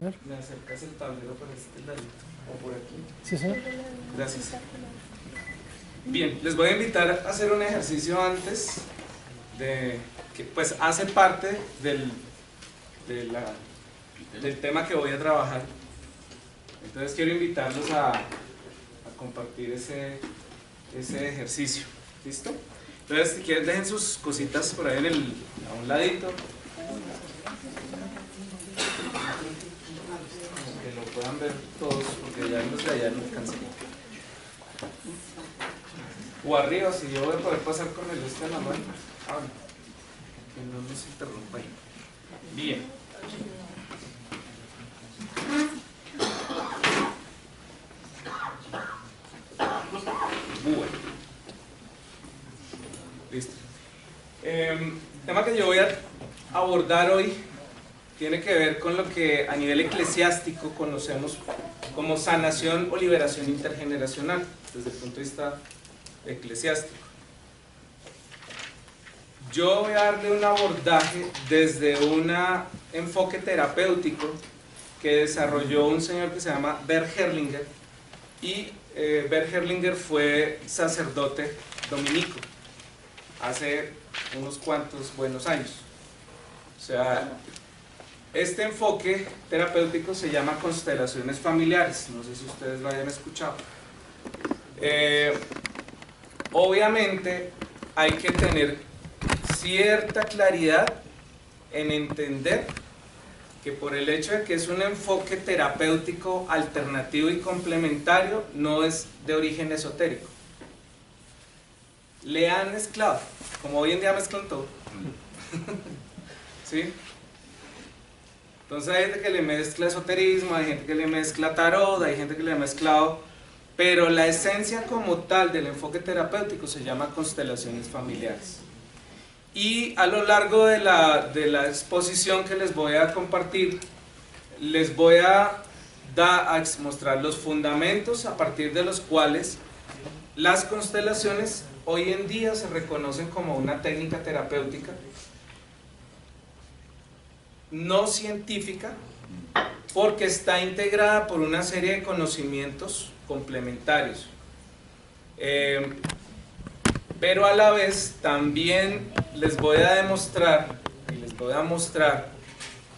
¿Me acercas el tablero por este ladito o por aquí? Sí, señor. Gracias. Bien, les voy a invitar a hacer un ejercicio antes de que pues hace parte del tema que voy a trabajar. Entonces quiero invitarlos a compartir ese ejercicio. ¿Listo? Entonces si quieren dejen sus cositas por ahí a un ladito. Que lo puedan ver todos porque ya los de allá no alcancé. O arriba, si yo voy a poder pasar con el en la mano. Que no nos interrumpa ahí. Bien. Bueno. Listo. El tema que yo voy a abordar hoy tiene que ver con lo que a nivel eclesiástico conocemos como sanación o liberación intergeneracional, desde el punto de vista eclesiástico. Yo voy a darle un abordaje desde un enfoque terapéutico que desarrolló un señor que se llama Bert Hellinger, y Bert Hellinger fue sacerdote dominico hace unos cuantos buenos años. O sea, este enfoque terapéutico se llama constelaciones familiares. No sé si ustedes lo hayan escuchado. Obviamente hay que tener cierta claridad en entender que por el hecho de que es un enfoque terapéutico alternativo y complementario, no es de origen esotérico. Le han mezclado, como hoy en día mezclan todo. ¿Sí? Entonces hay gente que le mezcla esoterismo, hay gente que le mezcla tarot, hay gente que le ha mezclado, pero la esencia como tal del enfoque terapéutico se llama constelaciones familiares. Y a lo largo de la exposición que les voy a compartir, les voy a mostrar los fundamentos a partir de los cuales las constelaciones hoy en día se reconocen como una técnica terapéutica no científica, porque está integrada por una serie de conocimientos complementarios. Pero a la vez también les voy a demostrar y les voy a mostrar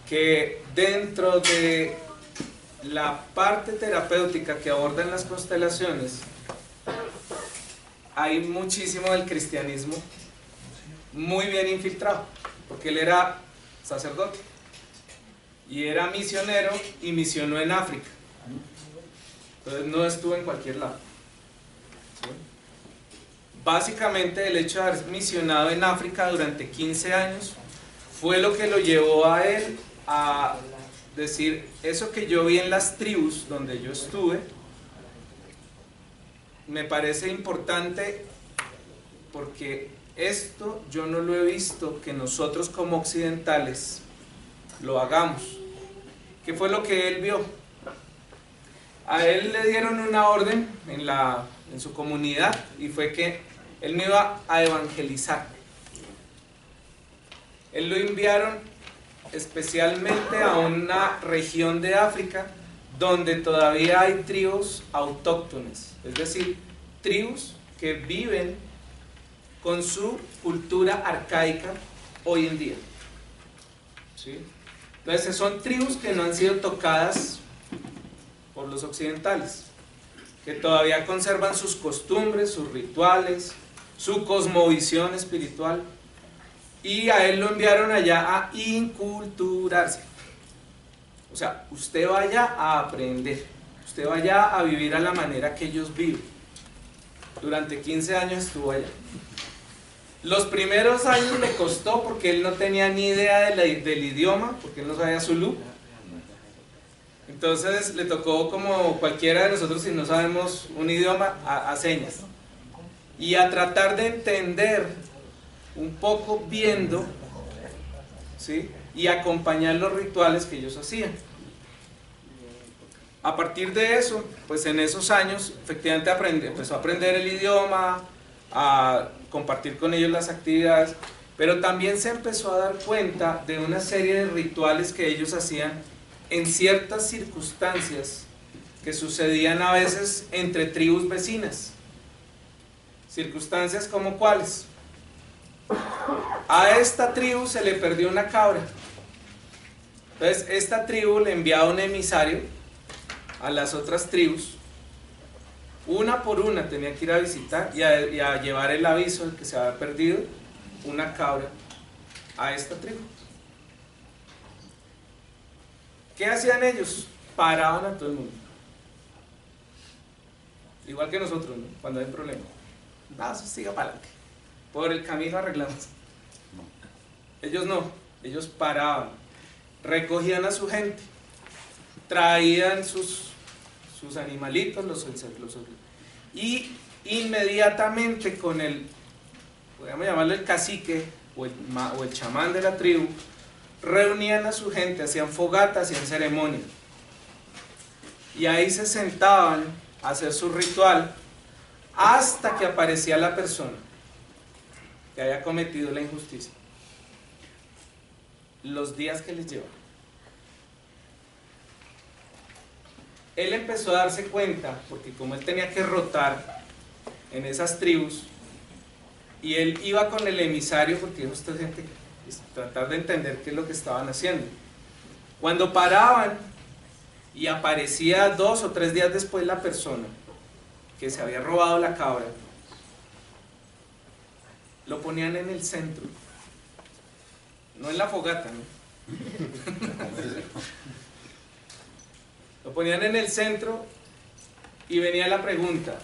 que dentro de la parte terapéutica que abordan las constelaciones hay muchísimo del cristianismo muy bien infiltrado, porque él era sacerdote y era misionero y misionó en África. Entonces no estuvo en cualquier lado. ¿Sí? Básicamente el hecho de haber misionado en África durante 15 años fue lo que lo llevó a él a decir: eso que yo vi en las tribus donde yo estuve me parece importante, porque esto yo no lo he visto que nosotros como occidentales lo hagamos. ¿Qué fue lo que él vio? A él le dieron una orden en su comunidad, y fue que él no iba a evangelizar. Él lo enviaron especialmente a una región de África donde todavía hay tribus autóctones, es decir, tribus que viven con su cultura arcaica hoy en día. ¿Sí? Entonces son tribus que no han sido tocadas por los occidentales, que todavía conservan sus costumbres, sus rituales, su cosmovisión espiritual, y a él lo enviaron allá a inculturarse. O sea, usted vaya a aprender, usted vaya a vivir a la manera que ellos viven. Durante 15 años estuvo allá. Los primeros años le costó porque él no tenía ni idea del idioma, porque él no sabía zulú. Entonces le tocó, como cualquiera de nosotros, si no sabemos un idioma, a señas. Y a tratar de entender un poco viendo, ¿sí? Y acompañar los rituales que ellos hacían. A partir de eso, pues en esos años, efectivamente empezó a aprender el idioma, a compartir con ellos las actividades, pero también se empezó a dar cuenta de una serie de rituales que ellos hacían en ciertas circunstancias que sucedían a veces entre tribus vecinas. Circunstancias como cuáles. A esta tribu se le perdió una cabra. Entonces esta tribu le enviaba un emisario a las otras tribus. Una por una tenía que ir a visitar y a llevar el aviso de que se había perdido una cabra a esta tribu. ¿Qué hacían ellos? Paraban a todo el mundo. Igual que nosotros, ¿no? Cuando hay un problema. No, eso siga para adelante. Por el camino arreglamos. Ellos no, ellos paraban. Recogían a su gente. Traían sus animalitos, y inmediatamente con el, podríamos llamarle el cacique o el chamán de la tribu, reunían a su gente, hacían fogata, hacían ceremonia, y ahí se sentaban a hacer su ritual hasta que aparecía la persona que haya cometido la injusticia. Los días que les llevaba. Él empezó a darse cuenta, porque como él tenía que rotar en esas tribus, y él iba con el emisario, porque esta gente, tratar de entender qué es lo que estaban haciendo. Cuando paraban y aparecía 2 o 3 días después la persona que se había robado la cabra, lo ponían en el centro, no en la fogata, ¿no? Lo ponían en el centro y venía la pregunta,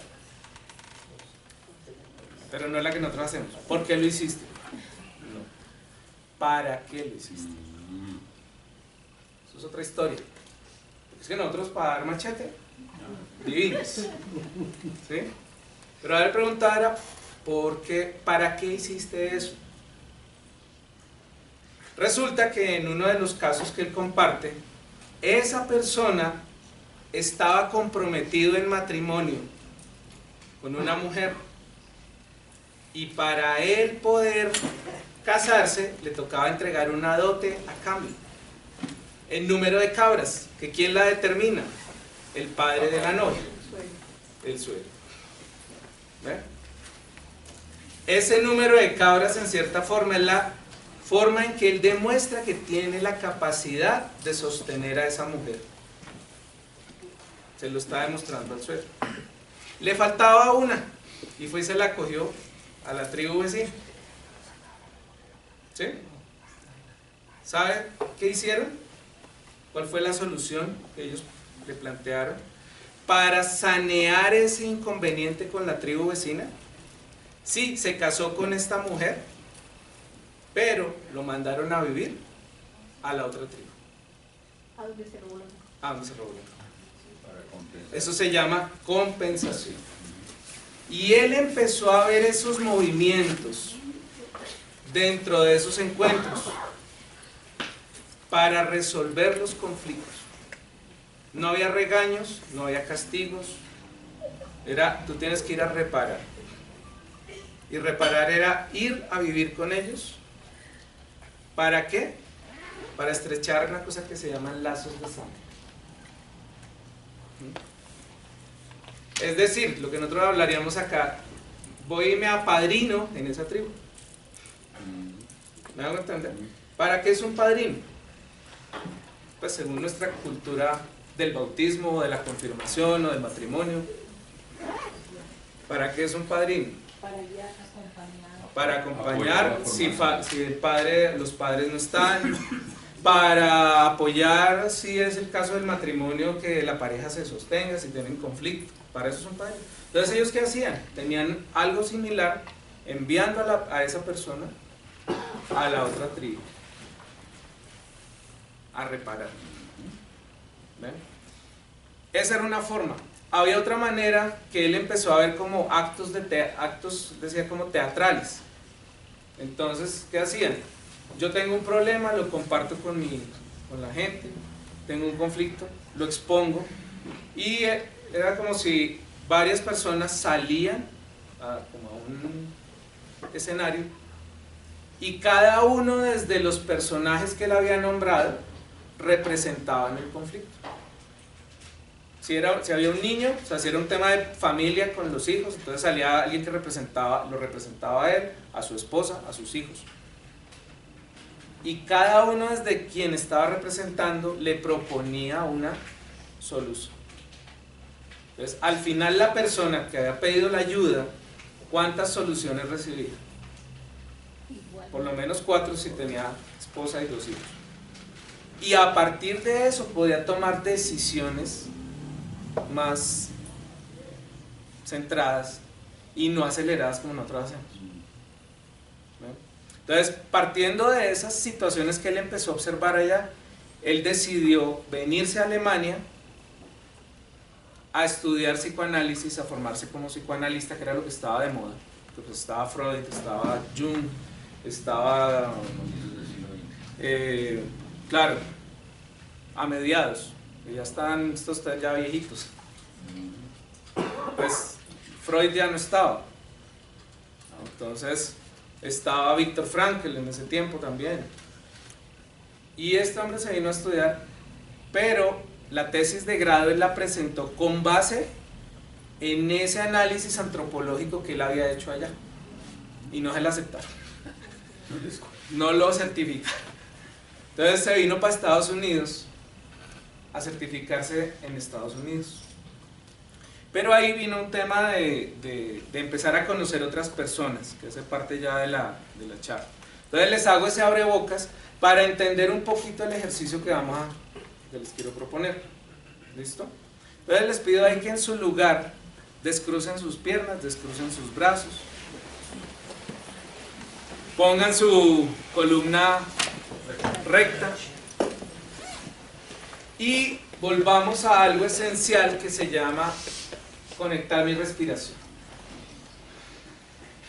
pero no es la que nosotros hacemos. ¿Por qué lo hiciste? No. ¿Para qué lo hiciste? Eso es otra historia. Es que nosotros para dar machete, divinos. ¿Sí? Pero a ver, preguntar era, ¿por qué? ¿Para qué hiciste eso? Resulta que en uno de los casos que él comparte, esa persona estaba comprometido en matrimonio con una mujer, y para él poder casarse le tocaba entregar una dote a cambio. El número de cabras, que ¿quién la determina? El padre de la novia, el suegro. ¿Ve? Ese número de cabras, en cierta forma, es la forma en que él demuestra que tiene la capacidad de sostener a esa mujer. Se lo está demostrando al suegro. Le faltaba una y fue y se la cogió a la tribu vecina. ¿Sí? ¿Sabe qué hicieron? ¿Cuál fue la solución que ellos le plantearon para sanear ese inconveniente con la tribu vecina? Sí, se casó con esta mujer, pero lo mandaron a vivir a la otra tribu. ¿A dónde se robó la mujer? A donde se robó la mujer. Eso se llama compensación. Y él empezó a ver esos movimientos dentro de esos encuentros para resolver los conflictos. No había regaños, no había castigos. Era, tú tienes que ir a reparar. Y reparar era ir a vivir con ellos. ¿Para qué? Para estrechar una cosa que se llaman lazos de sangre. Es decir, lo que nosotros hablaríamos acá, voy y me apadrino en esa tribu. ¿Me hago entender? ¿Para qué es un padrino? Pues según nuestra cultura del bautismo, o de la confirmación, o del matrimonio. ¿Para qué es un padrino? Para guiar, acompañar. Para acompañar si el padre, los padres no están. Para apoyar si es el caso del matrimonio, que la pareja se sostenga, si tienen conflicto. Para eso son padres. Entonces, ¿ellos qué hacían? Tenían algo similar, enviando a esa persona a la otra tribu a reparar. ¿Ven? Esa era una forma. Había otra manera que él empezó a ver como actos decía como teatrales. Entonces, ¿qué hacían? Yo tengo un problema, lo comparto con la gente, tengo un conflicto, lo expongo, y era como si varias personas salían como a un escenario, y cada uno desde los personajes que él había nombrado representaban el conflicto. Si había un niño, o sea, si era un tema de familia con los hijos, entonces salía alguien que lo representaba a él, a su esposa, a sus hijos. Y cada uno desde quien estaba representando le proponía una solución. Entonces, al final la persona que había pedido la ayuda, ¿cuántas soluciones recibía? Por lo menos 4 si tenía esposa y 2 hijos. Y a partir de eso podía tomar decisiones más centradas y no aceleradas como nosotros hacemos. Entonces, partiendo de esas situaciones que él empezó a observar allá, él decidió venirse a Alemania a estudiar psicoanálisis, a formarse como psicoanalista, que era lo que estaba de moda. Pues estaba Freud, estaba Jung, estaba... claro, a mediados, ya están estos ya viejitos. Pues Freud ya no estaba. Entonces estaba Viktor Frankl en ese tiempo también. Y este hombre se vino a estudiar, pero la tesis de grado él la presentó con base en ese análisis antropológico que él había hecho allá. Y no se la aceptaron. No lo certificaron. Entonces se vino para Estados Unidos a certificarse en Estados Unidos. Pero ahí vino un tema de empezar a conocer otras personas, que hace parte ya de la charla. Entonces les hago ese abrebocas para entender un poquito el ejercicio que les quiero proponer. ¿Listo? Entonces les pido ahí que en su lugar descrucen sus piernas, descrucen sus brazos, pongan su columna recta y volvamos a algo esencial que se llama conectar mi respiración.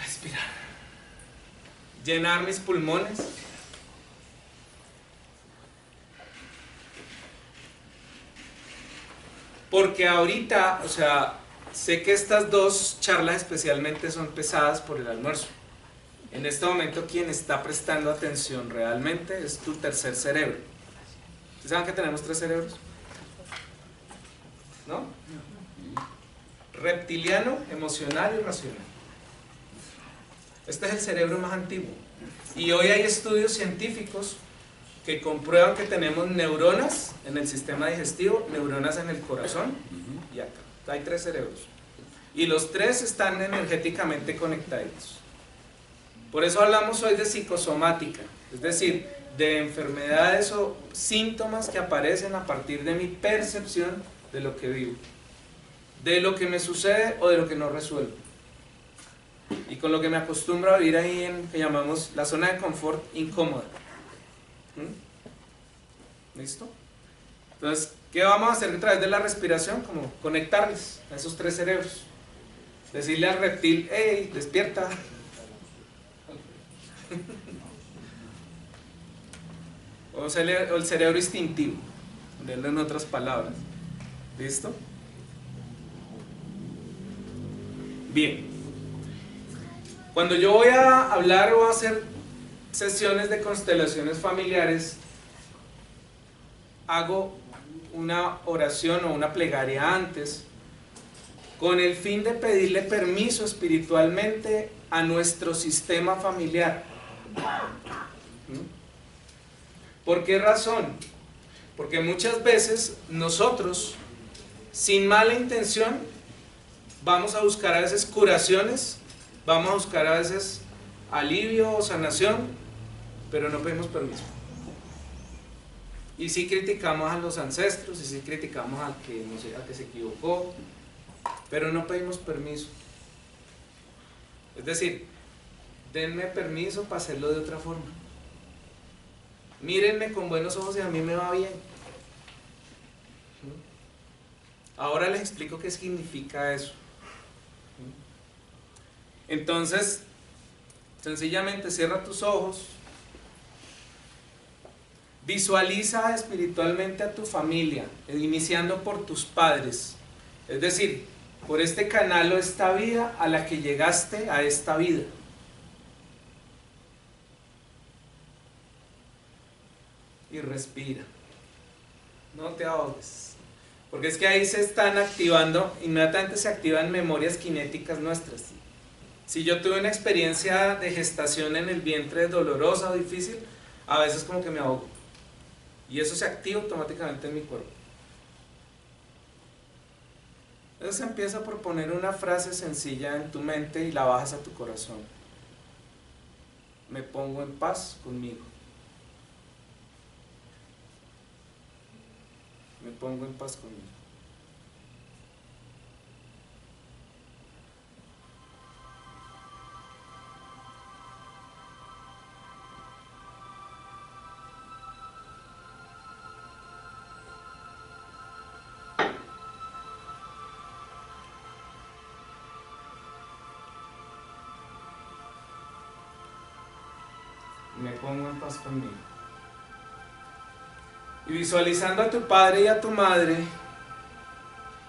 Respirar. Llenar mis pulmones. Porque ahorita, o sea, sé que estas 2 charlas especialmente son pesadas por el almuerzo. En este momento quien está prestando atención realmente es tu tercer cerebro. ¿Ustedes saben que tenemos 3 cerebros? ¿No? Reptiliano, emocional y racional. Este es el cerebro más antiguo. Y hoy hay estudios científicos que comprueban que tenemos neuronas en el sistema digestivo, neuronas en el corazón y acá. Hay 3 cerebros. Y los 3 están energéticamente conectados. Por eso hablamos hoy de psicosomática, es decir, de enfermedades o síntomas que aparecen a partir de mi percepción de lo que vivo, de lo que me sucede o de lo que no resuelvo. Y con lo que me acostumbro a vivir ahí en que llamamos la zona de confort incómoda. ¿Listo? Entonces, ¿qué vamos a hacer a través de la respiración? Como conectarles a esos 3 cerebros. Decirle al reptil, hey, despierta. O el cerebro instintivo, ponerlo en otras palabras. ¿Listo? Bien. Cuando yo voy a hablar o a hacer sesiones de constelaciones familiares, hago una oración o una plegaria antes con el fin de pedirle permiso espiritualmente a nuestro sistema familiar. ¿Por qué razón? Porque muchas veces nosotros, sin mala intención, vamos a buscar a veces curaciones, vamos a buscar a veces alivio o sanación, pero no pedimos permiso. Y sí criticamos a los ancestros, y sí criticamos al que, no sé, al que se equivocó, pero no pedimos permiso. Es decir, denme permiso para hacerlo de otra forma. Mírenme con buenos ojos y a mí me va bien. Ahora les explico qué significa eso. Entonces, sencillamente cierra tus ojos, visualiza espiritualmente a tu familia, iniciando por tus padres, es decir, por este canal o esta vida a la que llegaste a esta vida. Y respira. no te ahogues. Porque es que ahí se están activando, inmediatamente se activan memorias cinéticas nuestras. Si yo tuve una experiencia de gestación en el vientre dolorosa o difícil, a veces como que me ahogo. Y eso se activa automáticamente en mi cuerpo. Entonces empieza por poner una frase sencilla en tu mente y la bajas a tu corazón. Me pongo en paz conmigo. Me pongo en paz conmigo. Me pongo en paz conmigo. Y visualizando a tu padre y a tu madre,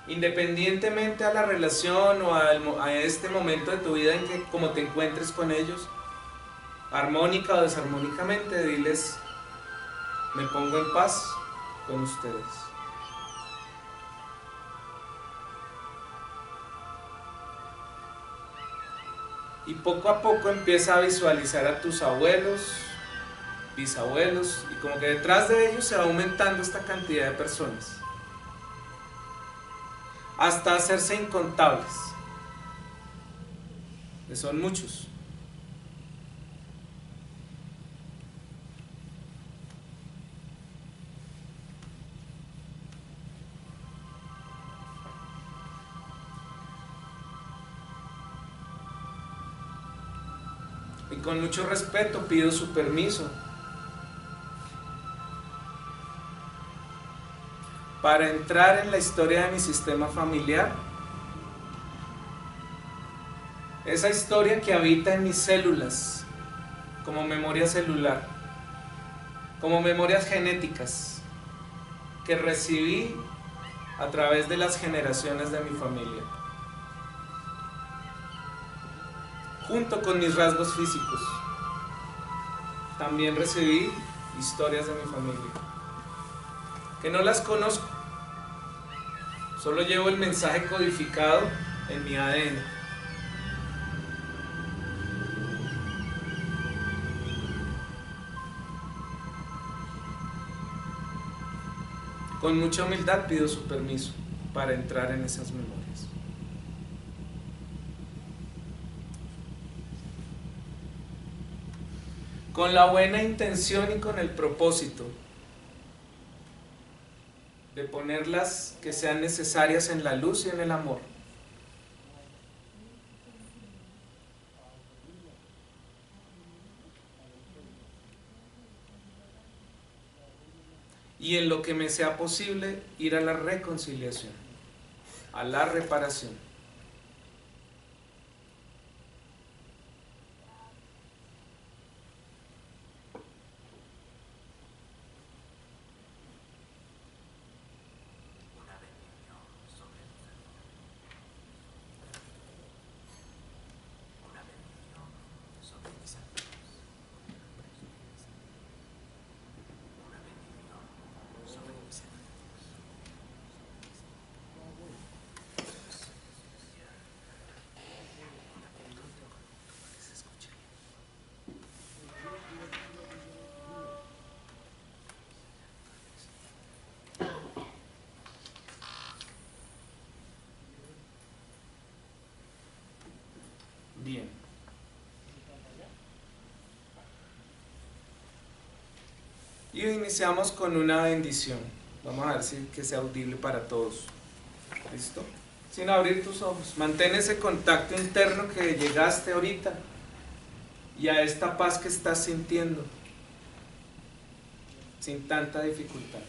independientemente a la relación o a este momento de tu vida en que como te encuentres con ellos, armónica o desarmónicamente, diles, me pongo en paz con ustedes. Y poco a poco empieza a visualizar a tus abuelos, bisabuelos, y como que detrás de ellos se va aumentando esta cantidad de personas, hasta hacerse incontables, que son muchos. Y con mucho respeto pido su permiso para entrar en la historia de mi sistema familiar, esa historia que habita en mis células, como memoria celular, como memorias genéticas que recibí a través de las generaciones de mi familia, junto con mis rasgos físicos. También recibí historias de mi familia, que no las conozco, solo llevo el mensaje codificado en mi ADN. Con mucha humildad pido su permiso para entrar en esas memorias. Con la buena intención y con el propósito de ponerlas que sean necesarias en la luz y en el amor. Y en lo que me sea posible, ir a la reconciliación, a la reparación. Bien. Y iniciamos con una bendición. Vamos a ver si que sea audible para todos. ¿Listo? Sin abrir tus ojos. Mantén ese contacto interno que llegaste ahorita y a esta paz que estás sintiendo sin tanta dificultad.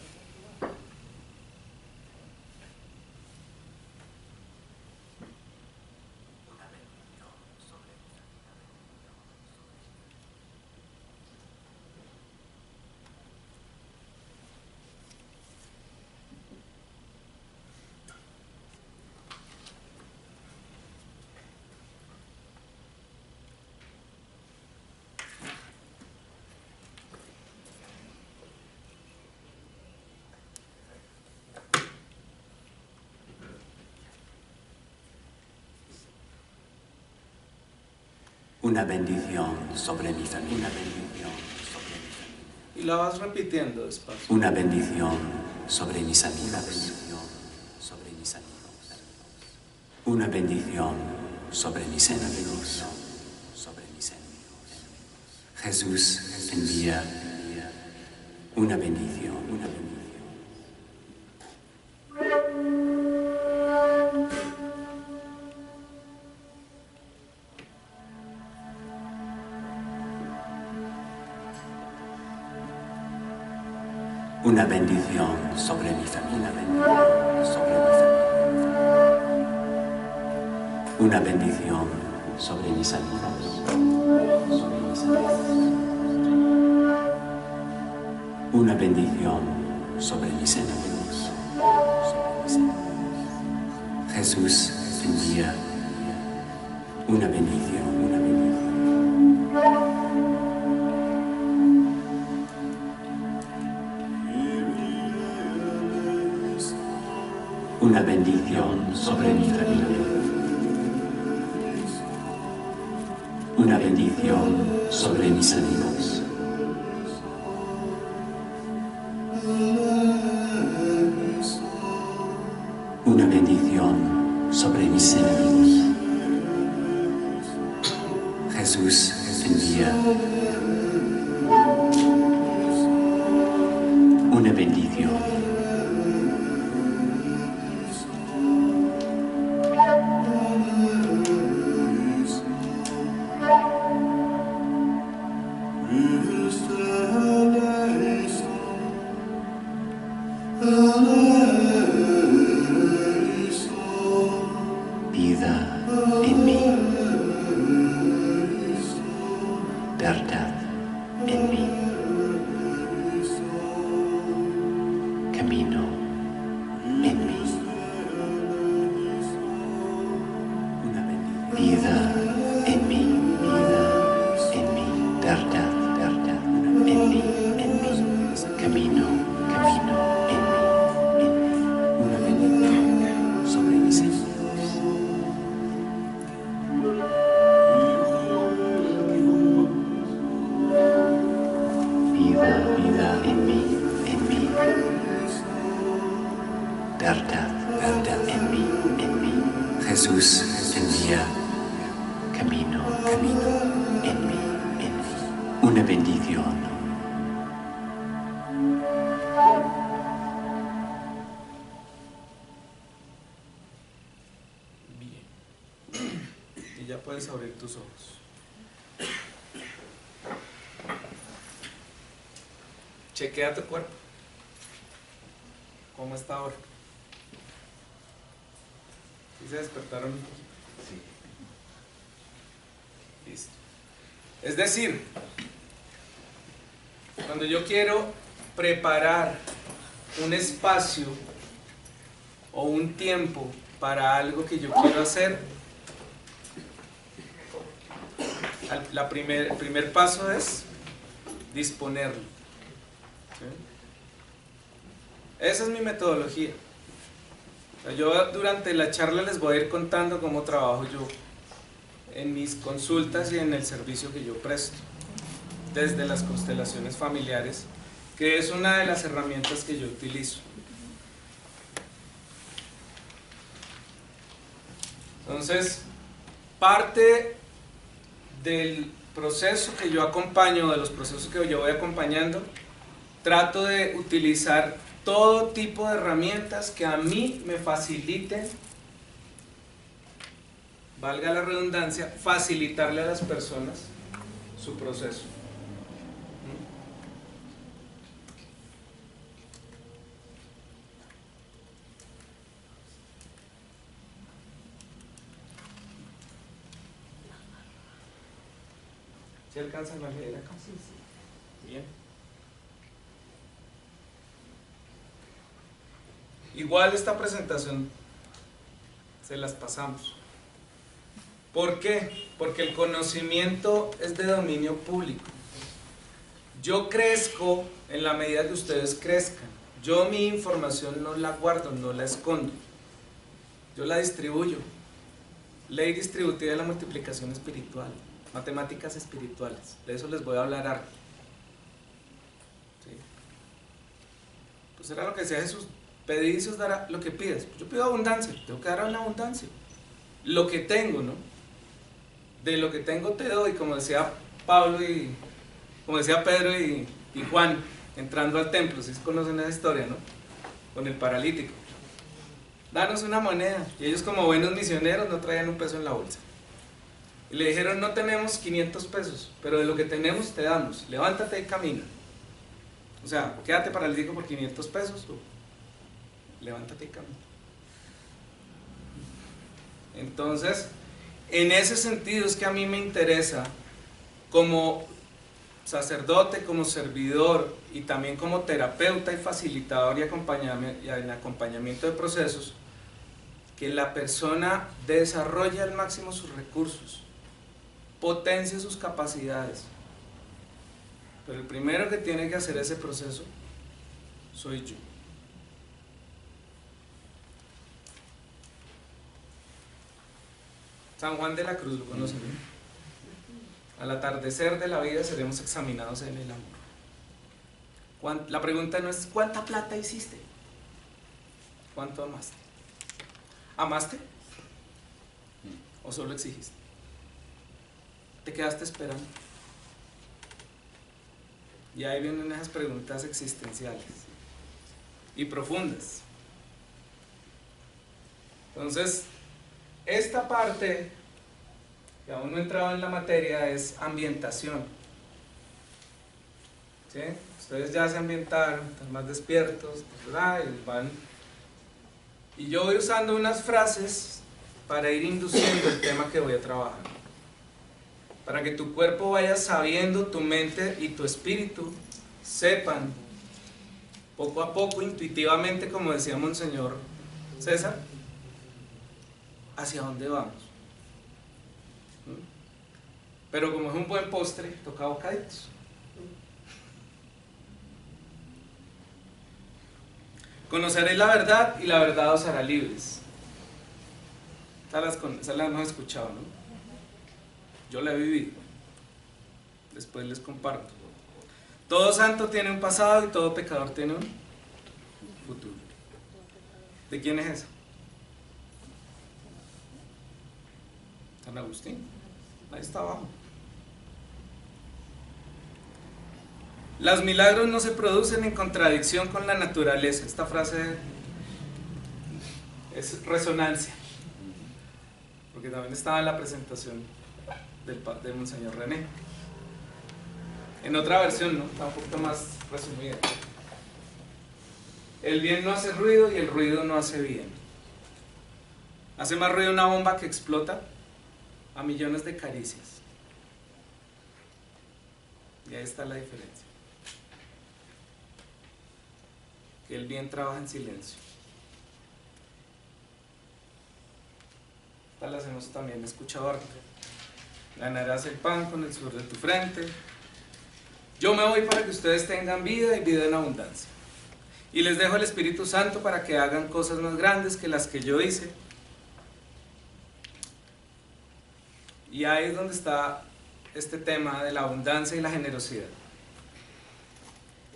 Una bendición sobre mi familia. Una bendición sobre mi familia. Y la vas repitiendo despacio. Una bendición sobre mis amigos. Una bendición sobre mis amigos. Una bendición sobre mis enemigos. Sobre mis enemigos. Jesús envía una bendición. Una bendición. Una bendición sobre mi familia. Una bendición sobre mis amigos. Sobre mis amigos. Una bendición sobre mis enemigos. Sobre mis enemigos. Jesús envía una bendición. Una bendición. Una bendición sobre mi familia. Una bendición sobre mis amigos. Una bendición sobre mis enemigos. Jesús envía una bendición. Vida en mí, verdad en mí, camino en mí, vida en mí, verdad en mí, camino en mí, una bendición sobre mis hijos. Vida en mí, verdad en mí, Jesús envía camino en mí, una bendición. Bien. Y ya puedes abrir tus ojos. Chequea tu cuerpo. ¿Cómo está ahora? ¿Sí se despertaron un poquito? Sí. Listo. Es decir, cuando yo quiero preparar un espacio o un tiempo para algo que yo quiero hacer, el primer paso es disponerlo. ¿Sí? Esa es mi metodología. O sea, yo durante la charla les voy a ir contando cómo trabajo yo en mis consultas y en el servicio que yo presto, desde las constelaciones familiares, que es una de las herramientas que yo utilizo. Entonces, parte del proceso que yo acompaño, de los procesos que yo voy acompañando, trato de utilizar todo tipo de herramientas que a mí me faciliten, valga la redundancia, facilitarle a las personas su proceso. ¿Sí alcanzan a leer acá? Sí, sí. Bien. Igual esta presentación se las pasamos. ¿Por qué? Porque el conocimiento es de dominio público. Yo crezco en la medida que ustedes crezcan. Yo mi información no la guardo, no la escondo. Yo la distribuyo. Ley distributiva de la multiplicación espiritual. matemáticas espirituales. De eso les voy a hablar harto. ¿Sí? Pues era lo que decía Jesús, pedid y se os dará lo que pidas. Pues yo pido abundancia, tengo que dar en abundancia. Lo que tengo, ¿no? De lo que tengo te doy, como decía Pablo y como decía Pedro y Juan, entrando al templo, si conocen esa historia, ¿no? Con el paralítico. Danos una moneda. Y ellos, como buenos misioneros, no traían un peso en la bolsa. Y le dijeron, no tenemos 500 pesos, pero de lo que tenemos te damos. Levántate y camina. O sea, quédate paralítico por 500 pesos, tú. Levántate y camina. Entonces, en ese sentido es que a mí me interesa, como sacerdote, como servidor y también como terapeuta y facilitador y en acompañamiento de procesos, que la persona desarrolle al máximo sus recursos, potencie sus capacidades. Pero el primero que tiene que hacer ese proceso soy yo. San Juan de la Cruz, ¿lo conocen? Al atardecer de la vida seremos examinados en el amor. La pregunta no es ¿cuánta plata hiciste? ¿Cuánto amaste? ¿Amaste? ¿O solo exigiste? ¿Te quedaste esperando? Y ahí vienen esas preguntas existenciales y profundas. Entonces, esta parte que aún no he entrado en la materia es ambientación. ¿Sí? Ustedes ya se ambientaron, están más despiertos, ¿verdad? Y yo voy usando unas frases para ir induciendo el tema que voy a trabajar. Para que tu cuerpo vaya sabiendo, tu mente y tu espíritu sepan, poco a poco, intuitivamente, como decía Monseñor César, hacia dónde vamos. Pero como es un buen postre, toca bocaditos. Conoceréis la verdad y la verdad os hará libres. Esas las hemos escuchado, ¿no? Yo la he vivido. Después les comparto. Todo santo tiene un pasado y todo pecador tiene un futuro. ¿De quién es eso? San Agustín. Ahí está abajo. Los milagros no se producen en contradicción con la naturaleza. Esta frase es resonancia, porque también estaba en la presentación del Monseñor René. En otra versión, ¿no? Está un poquito más resumida. El bien no hace ruido y el ruido no hace bien. Hace más ruido una bomba que explota a millones de caricias. Y ahí está la diferencia. Que el bien trabaja en silencio. Estas las hemos también escuchado harto. Ganarás el pan con el sudor de tu frente. Yo me voy para que ustedes tengan vida y vida en abundancia. Y les dejo el Espíritu Santo para que hagan cosas más grandes que las que yo hice. Y ahí es donde está este tema de la abundancia y la generosidad.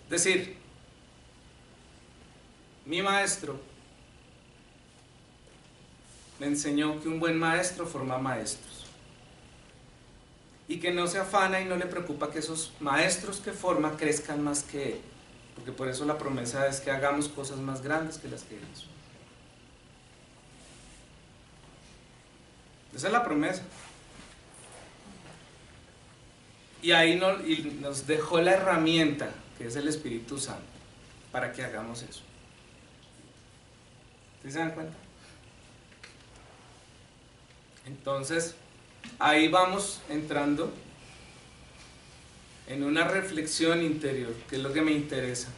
Es decir, mi maestro me enseñó que un buen maestro forma maestros. Y que no se afana y no le preocupa que esos maestros que forma crezcan más que él. Porque por eso la promesa es que hagamos cosas más grandes que las que él hizo. Esa es la promesa. Y ahí nos dejó la herramienta, que es el Espíritu Santo, para que hagamos eso. ¿Sí se dan cuenta? Entonces, ahí vamos entrando en una reflexión interior, que es lo que me interesa.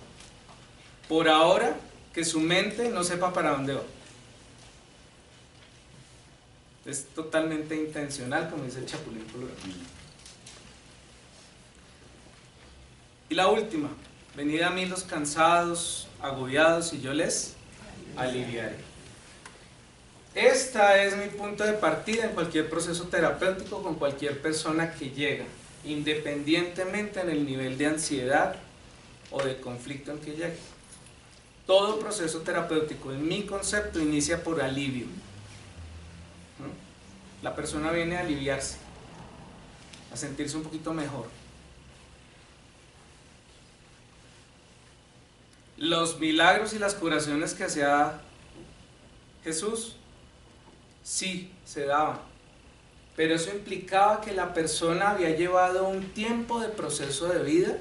Por ahora, que su mente no sepa para dónde va. Es totalmente intencional, como dice el Chapulín Colorado. Y la última, venid a mí los cansados, agobiados, y yo les aliviaré. Esta es mi punto de partida en cualquier proceso terapéutico con cualquier persona que llega, independientemente en el nivel de ansiedad o de conflicto en que llegue. Todo proceso terapéutico, en mi concepto, inicia por alivio. La persona viene a aliviarse, a sentirse un poquito mejor. Los milagros y las curaciones que hacía Jesús, sí, se daban, pero eso implicaba que la persona había llevado un tiempo de proceso de vida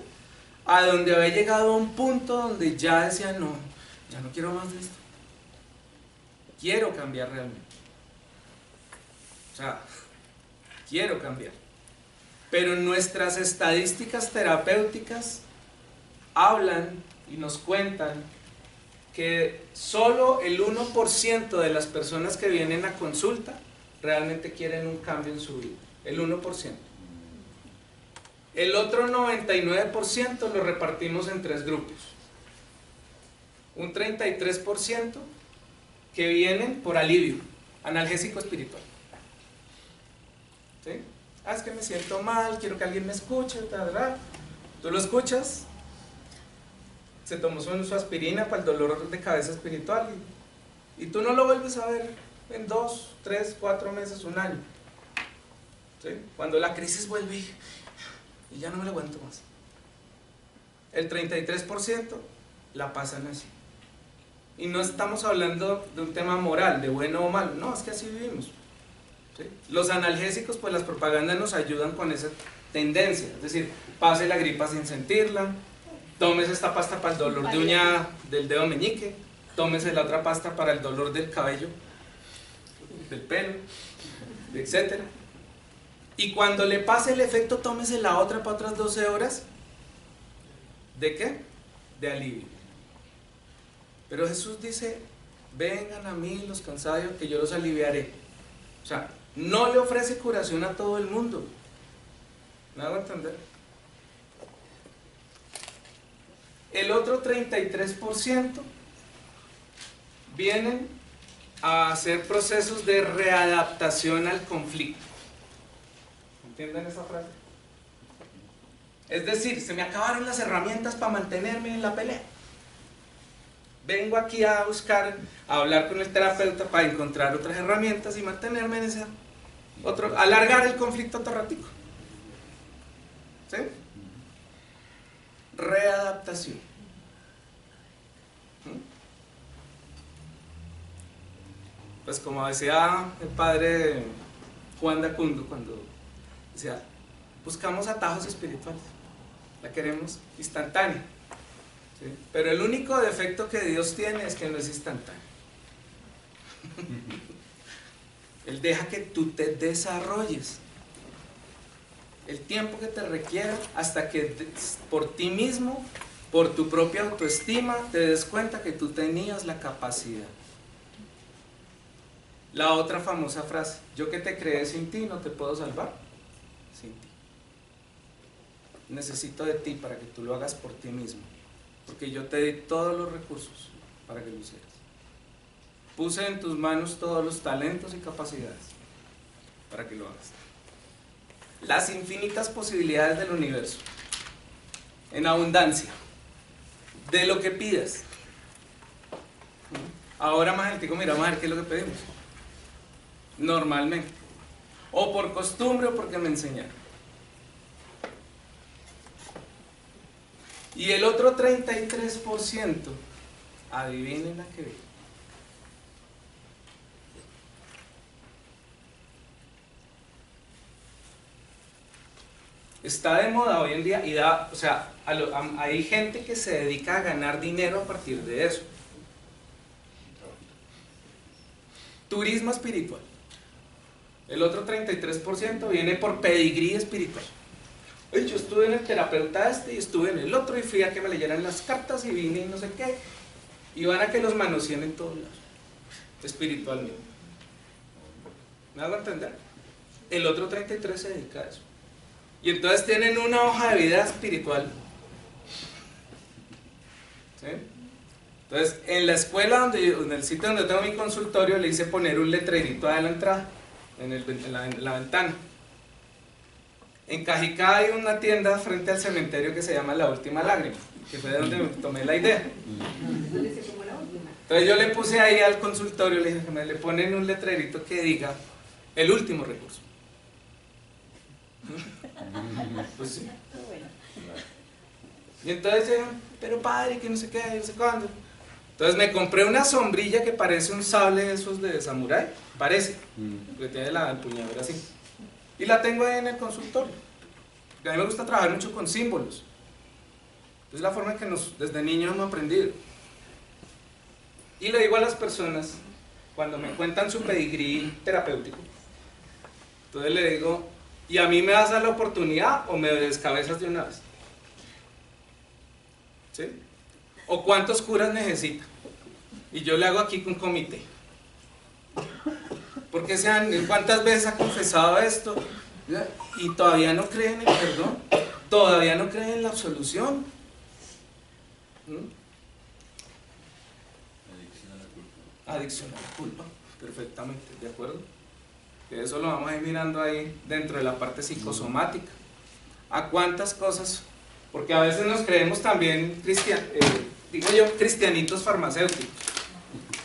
a donde había llegado a un punto donde ya decía, no, ya no quiero más de esto, quiero cambiar realmente, o sea, quiero cambiar. Pero nuestras estadísticas terapéuticas hablan y nos cuentan que solo el 1% de las personas que vienen a consulta realmente quieren un cambio en su vida, el 1%. El otro 99% lo repartimos en 3 grupos. Un 33% que vienen por alivio, analgésico espiritual. ¿Sí? Es que me siento mal, quiero que alguien me escuche, ¿verdad? Tú lo escuchas, se tomó su aspirina para el dolor de cabeza espiritual y tú no lo vuelves a ver en 2, 3, 4 meses, un año. ¿Sí? Cuando la crisis vuelve y ya no me lo aguanto más. El 33% la pasan así. Y no estamos hablando de un tema moral, de bueno o malo, no, es que así vivimos. ¿Sí? Los analgésicos, pues las propagandas nos ayudan con esa tendencia, es decir, pase la gripa sin sentirla, tómese esta pasta para el dolor de uña del dedo meñique, tómese la otra pasta para el dolor del cabello, del pelo, etc. Y cuando le pase el efecto, tómese la otra para otras 12 horas. ¿De qué? De alivio. Pero Jesús dice, vengan a mí los cansados, que yo los aliviaré. O sea, no le ofrece curación a todo el mundo. ¿Me hago entender? El otro 33% vienen a hacer procesos de readaptación al conflicto. ¿Entienden esa frase? Es decir, se me acabaron las herramientas para mantenerme en la pelea. Vengo aquí a buscar, a hablar con el terapeuta para encontrar otras herramientas y mantenerme en ese otro, alargar el conflicto otro ratico. ¿Sí? Readaptación. Pues como decía el padre Juan Dacundo cuando decía, buscamos atajos espirituales, la queremos instantánea. ¿Sí? Pero el único defecto que Dios tiene es que no es instantáneo. Él deja que tú te desarrolles el tiempo que te requiera hasta que por ti mismo, por tu propia autoestima, te des cuenta que tú tenías la capacidad. La otra famosa frase, yo que te creé sin ti no te puedo salvar sin ti. Necesito de ti para que tú lo hagas por ti mismo, porque yo te di todos los recursos para que lo hicieras. Puse en tus manos todos los talentos y capacidades para que lo hagas. Las infinitas posibilidades del universo, en abundancia, de lo que pidas. Ahora más altico, mira, vamos a ver qué es lo que pedimos. Normalmente, o por costumbre o porque me enseñaron. Y el otro 33%, adivinen a qué viene. Está de moda hoy en día y da, o sea, hay gente que se dedica a ganar dinero a partir de eso. Turismo espiritual. El otro 33% viene por pedigrí espiritual. Oye, yo estuve en el terapeuta y estuve en el otro y fui a que me leyeran las cartas y vine y no sé qué. Y van a que los manoseen en todos lados, espiritualmente. ¿Me hago entender? El otro 33% se dedica a eso. Y entonces tienen una hoja de vida espiritual. ¿Sí? Entonces, en la escuela, en el sitio donde tengo mi consultorio, le hice poner un letrerito a la entrada, en la ventana. En Cajicá hay una tienda frente al cementerio que se llama La Última Lágrima, que fue de donde me tomé la idea. Entonces yo le puse ahí al consultorio, le dije que me le ponen un letrerito que diga el último recurso. Pues sí. Y entonces yo, pero padre, que no sé qué, no sé cuándo. Entonces me compré una sombrilla que parece un sable de esos de samurái, parece, que tiene la empuñadura así. Y la tengo ahí en el consultorio. Porque a mí me gusta trabajar mucho con símbolos. Es la forma en que desde niños hemos aprendido. Y le digo a las personas, cuando me cuentan su pedigrí terapéutico, entonces le digo, ¿y a mí me vas a dar la oportunidad o me descabezas de una vez? ¿Sí? ¿O cuántos curas necesita? Y yo le hago aquí un comité. Porque ¿cuántas veces ha confesado esto? Y todavía no creen en el perdón, todavía no creen en la absolución. Adicción a la culpa, perfectamente, ¿de acuerdo? Que eso lo vamos a ir mirando ahí dentro de la parte psicosomática. ¿A cuántas cosas? Porque a veces nos creemos también cristianitos farmacéuticos.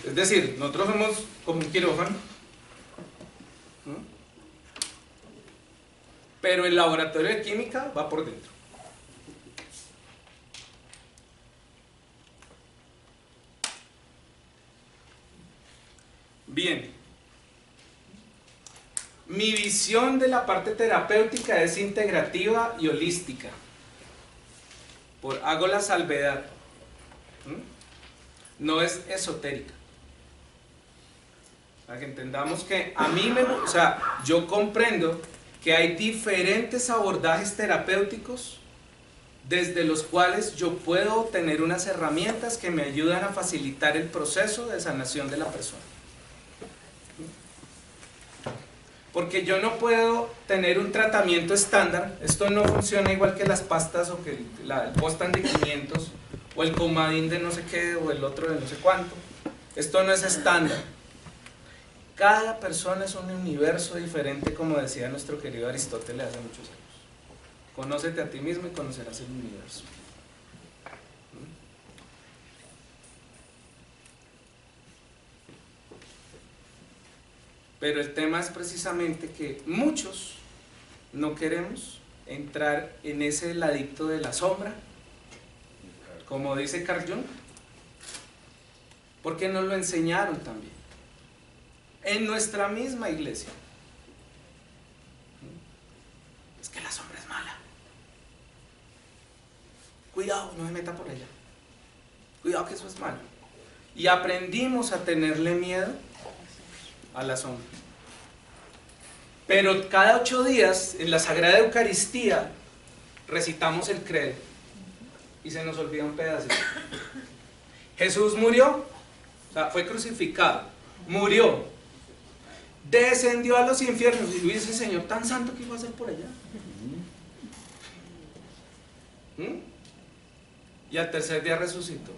Es decir, nosotros somos como un quirófano, ¿no? Pero el laboratorio de química va por dentro. Bien, mi visión de la parte terapéutica es integrativa y holística. Hago la salvedad. No es esotérica. Para que entendamos que a mí yo comprendo que hay diferentes abordajes terapéuticos desde los cuales yo puedo obtener unas herramientas que me ayudan a facilitar el proceso de sanación de la persona. Porque yo no puedo tener un tratamiento estándar. Esto no funciona igual que las pastas o que el Postan de 500 o el Comadín de no sé qué o el otro de no sé cuánto. Esto no es estándar. Cada persona es un universo diferente, como decía nuestro querido Aristóteles hace muchos años. Conócete a ti mismo y conocerás el universo. Pero el tema es precisamente que muchos no queremos entrar en ese ladito de la sombra, como dice Carl Jung, porque nos lo enseñaron también, en nuestra misma iglesia. Es que la sombra es mala. Cuidado, no me meta por allá. Cuidado que eso es malo. Y aprendimos a tenerle miedo a la sombra. Pero cada 8 días en la Sagrada Eucaristía recitamos el credo y se nos olvida un pedacito. Jesús murió, o sea, fue crucificado, murió, descendió a los infiernos y ese Señor tan santo que iba a hacer por allá. Y al tercer día resucitó.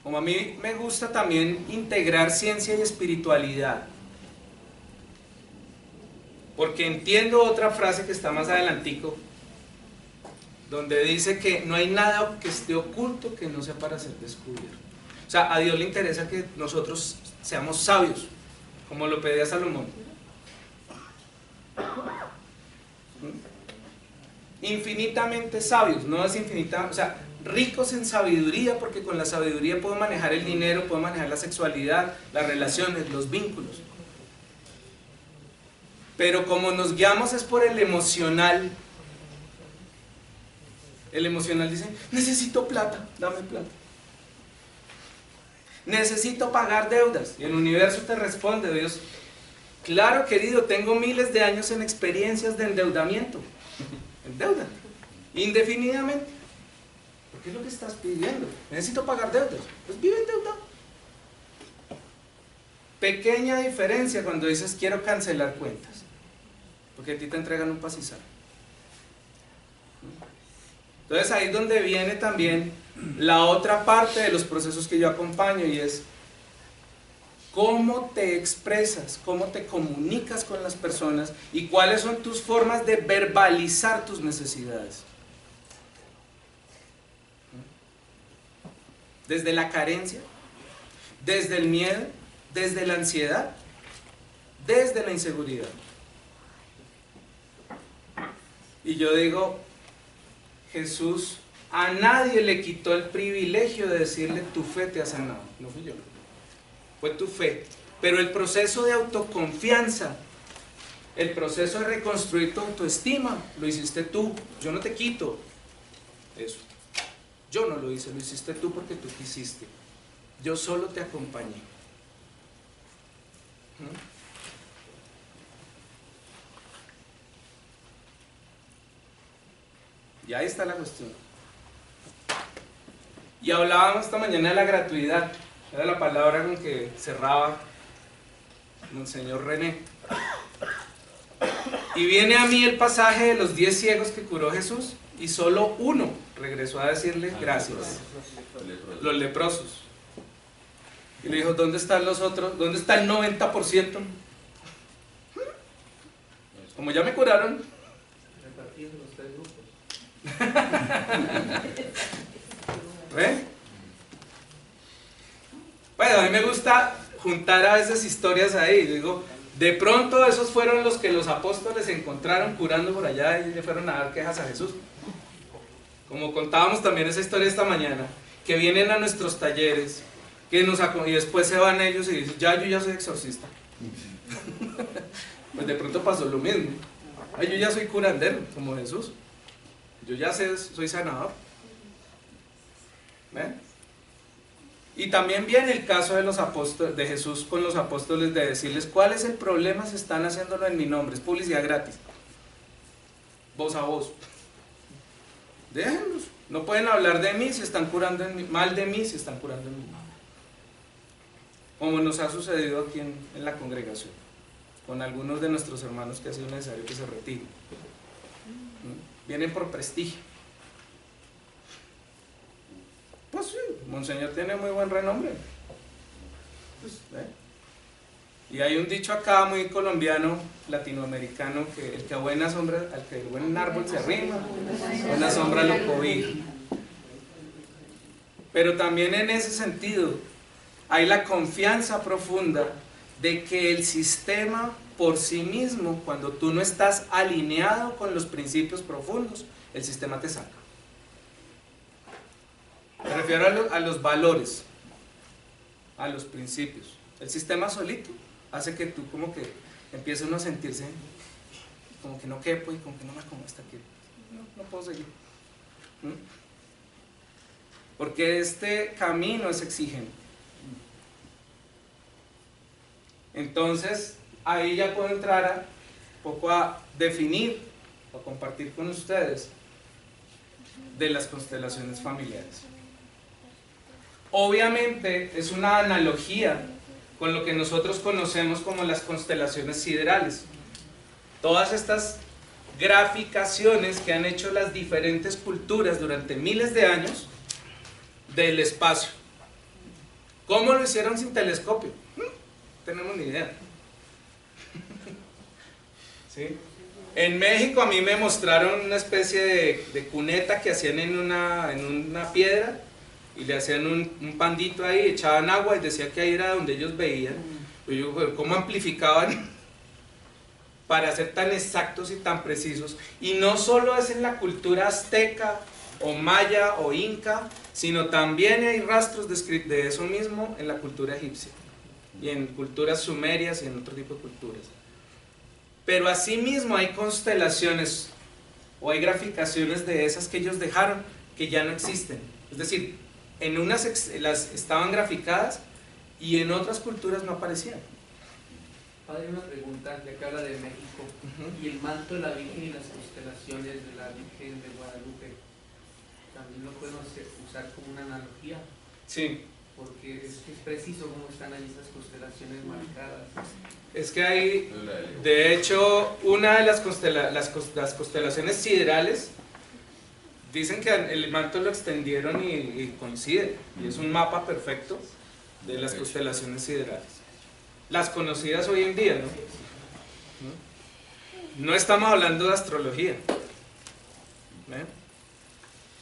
Como a mí me gusta también integrar ciencia y espiritualidad, porque entiendo otra frase que está más adelantico, donde dice que no hay nada que esté oculto que no sea para ser descubierto. O sea, a Dios le interesa que nosotros seamos sabios, como lo pedía Salomón. Infinitamente sabios, no es infinita, o sea, ricos en sabiduría, porque con la sabiduría puedo manejar el dinero, puedo manejar la sexualidad, las relaciones, los vínculos. Pero como nos guiamos es por el emocional dice, necesito plata, dame plata. Necesito pagar deudas. Y el universo te responde, Dios, claro querido, tengo miles de años en experiencias de endeudamiento. Endeuda, indefinidamente. ¿Qué es lo que estás pidiendo? Necesito pagar deudas. Pues vive endeudado. Pequeña diferencia cuando dices quiero cancelar cuentas, porque a ti te entregan un pastizal. Entonces ahí es donde viene también la otra parte de los procesos que yo acompaño, y es cómo te expresas, cómo te comunicas con las personas y cuáles son tus formas de verbalizar tus necesidades. Desde la carencia, desde el miedo, desde la ansiedad, desde la inseguridad. Y yo digo, Jesús a nadie le quitó el privilegio de decirle: tu fe te ha sanado. No fui yo, fue tu fe. Pero el proceso de autoconfianza, el proceso de reconstruir tu autoestima, lo hiciste tú. Yo no te quito eso. Yo no lo hice, lo hiciste tú porque tú quisiste. Yo solo te acompañé. Y ahí está la cuestión. Y hablábamos esta mañana de la gratuidad. Era la palabra con que cerraba Monseñor René. Y viene a mí el pasaje de los 10 ciegos que curó Jesús, y solo uno regresó a decirle gracias. Los leprosos. Y le dijo: ¿dónde están los otros? ¿Dónde está el 90%? Como ya me curaron. Repartiendo los 3 grupos. ¿Ve? Bueno, a mí me gusta juntar a veces historias ahí. Digo, de pronto esos fueron los que los apóstoles encontraron curando por allá y le fueron a dar quejas a Jesús. Como contábamos también esa historia esta mañana, que vienen a nuestros talleres, que y después se van ellos y dicen: yo ya soy exorcista. Pues de pronto pasó lo mismo. Ay, yo ya soy curandero, como Jesús. Yo ya soy sanador. ¿Ven? Y también viene el caso de los apóstoles, de Jesús con los apóstoles, de decirles: ¿cuál es el problema si están haciéndolo en mi nombre? Es publicidad gratis, voz a voz. Déjenlos, no pueden hablar de mí si están curando mal de mí si están curando en mí. Como nos ha sucedido aquí en la congregación, con algunos de nuestros hermanos que ha sido necesario que se retiren. Vienen por prestigio. Pues sí, Monseñor tiene muy buen renombre. Pues, y hay un dicho acá muy colombiano, latinoamericano, que el que a buena sombra, al que el buen árbol se arrima, buena sombra lo cobija. Pero también en ese sentido hay la confianza profunda de que el sistema por sí mismo, cuando tú no estás alineado con los principios profundos, el sistema te saca. Me refiero a los valores, a los principios. El sistema solito hace que tú como que empiece uno a sentirse como que no quepo y como que no me acomodo hasta aquí. No puedo seguir. Porque este camino es exigente. Entonces, ahí ya puedo entrar un poco a definir o a compartir con ustedes de las constelaciones familiares. Obviamente es una analogía con lo que nosotros conocemos como las constelaciones siderales. Todas estas graficaciones que han hecho las diferentes culturas durante miles de años del espacio. ¿Cómo lo hicieron sin telescopio? No tenemos ni idea. ¿Sí? En México a mí me mostraron una especie de cuneta que hacían en una piedra, y le hacían un pandito ahí, echaban agua y decía que ahí era donde ellos veían. Y yo, pero ¿cómo amplificaban para ser tan exactos y tan precisos? Y no solo es en la cultura azteca o maya o inca, sino también hay rastros de eso mismo en la cultura egipcia y en culturas sumerias y en otro tipo de culturas. Pero asimismo hay constelaciones o hay graficaciones de esas que ellos dejaron que ya no existen. Es decir, en unas las estaban graficadas y en otras culturas no aparecían. Padre, una pregunta, ya que habla de México, y el manto de la Virgen y las constelaciones de la Virgen de Guadalupe, ¿también lo podemos usar como una analogía? Sí. Porque es preciso cómo están ahí esas constelaciones marcadas. Es que hay, de hecho, una de las constelaciones siderales dicen que el manto lo extendieron y coincide, y es un mapa perfecto de las constelaciones siderales. Las conocidas hoy en día, ¿no? No estamos hablando de astrología.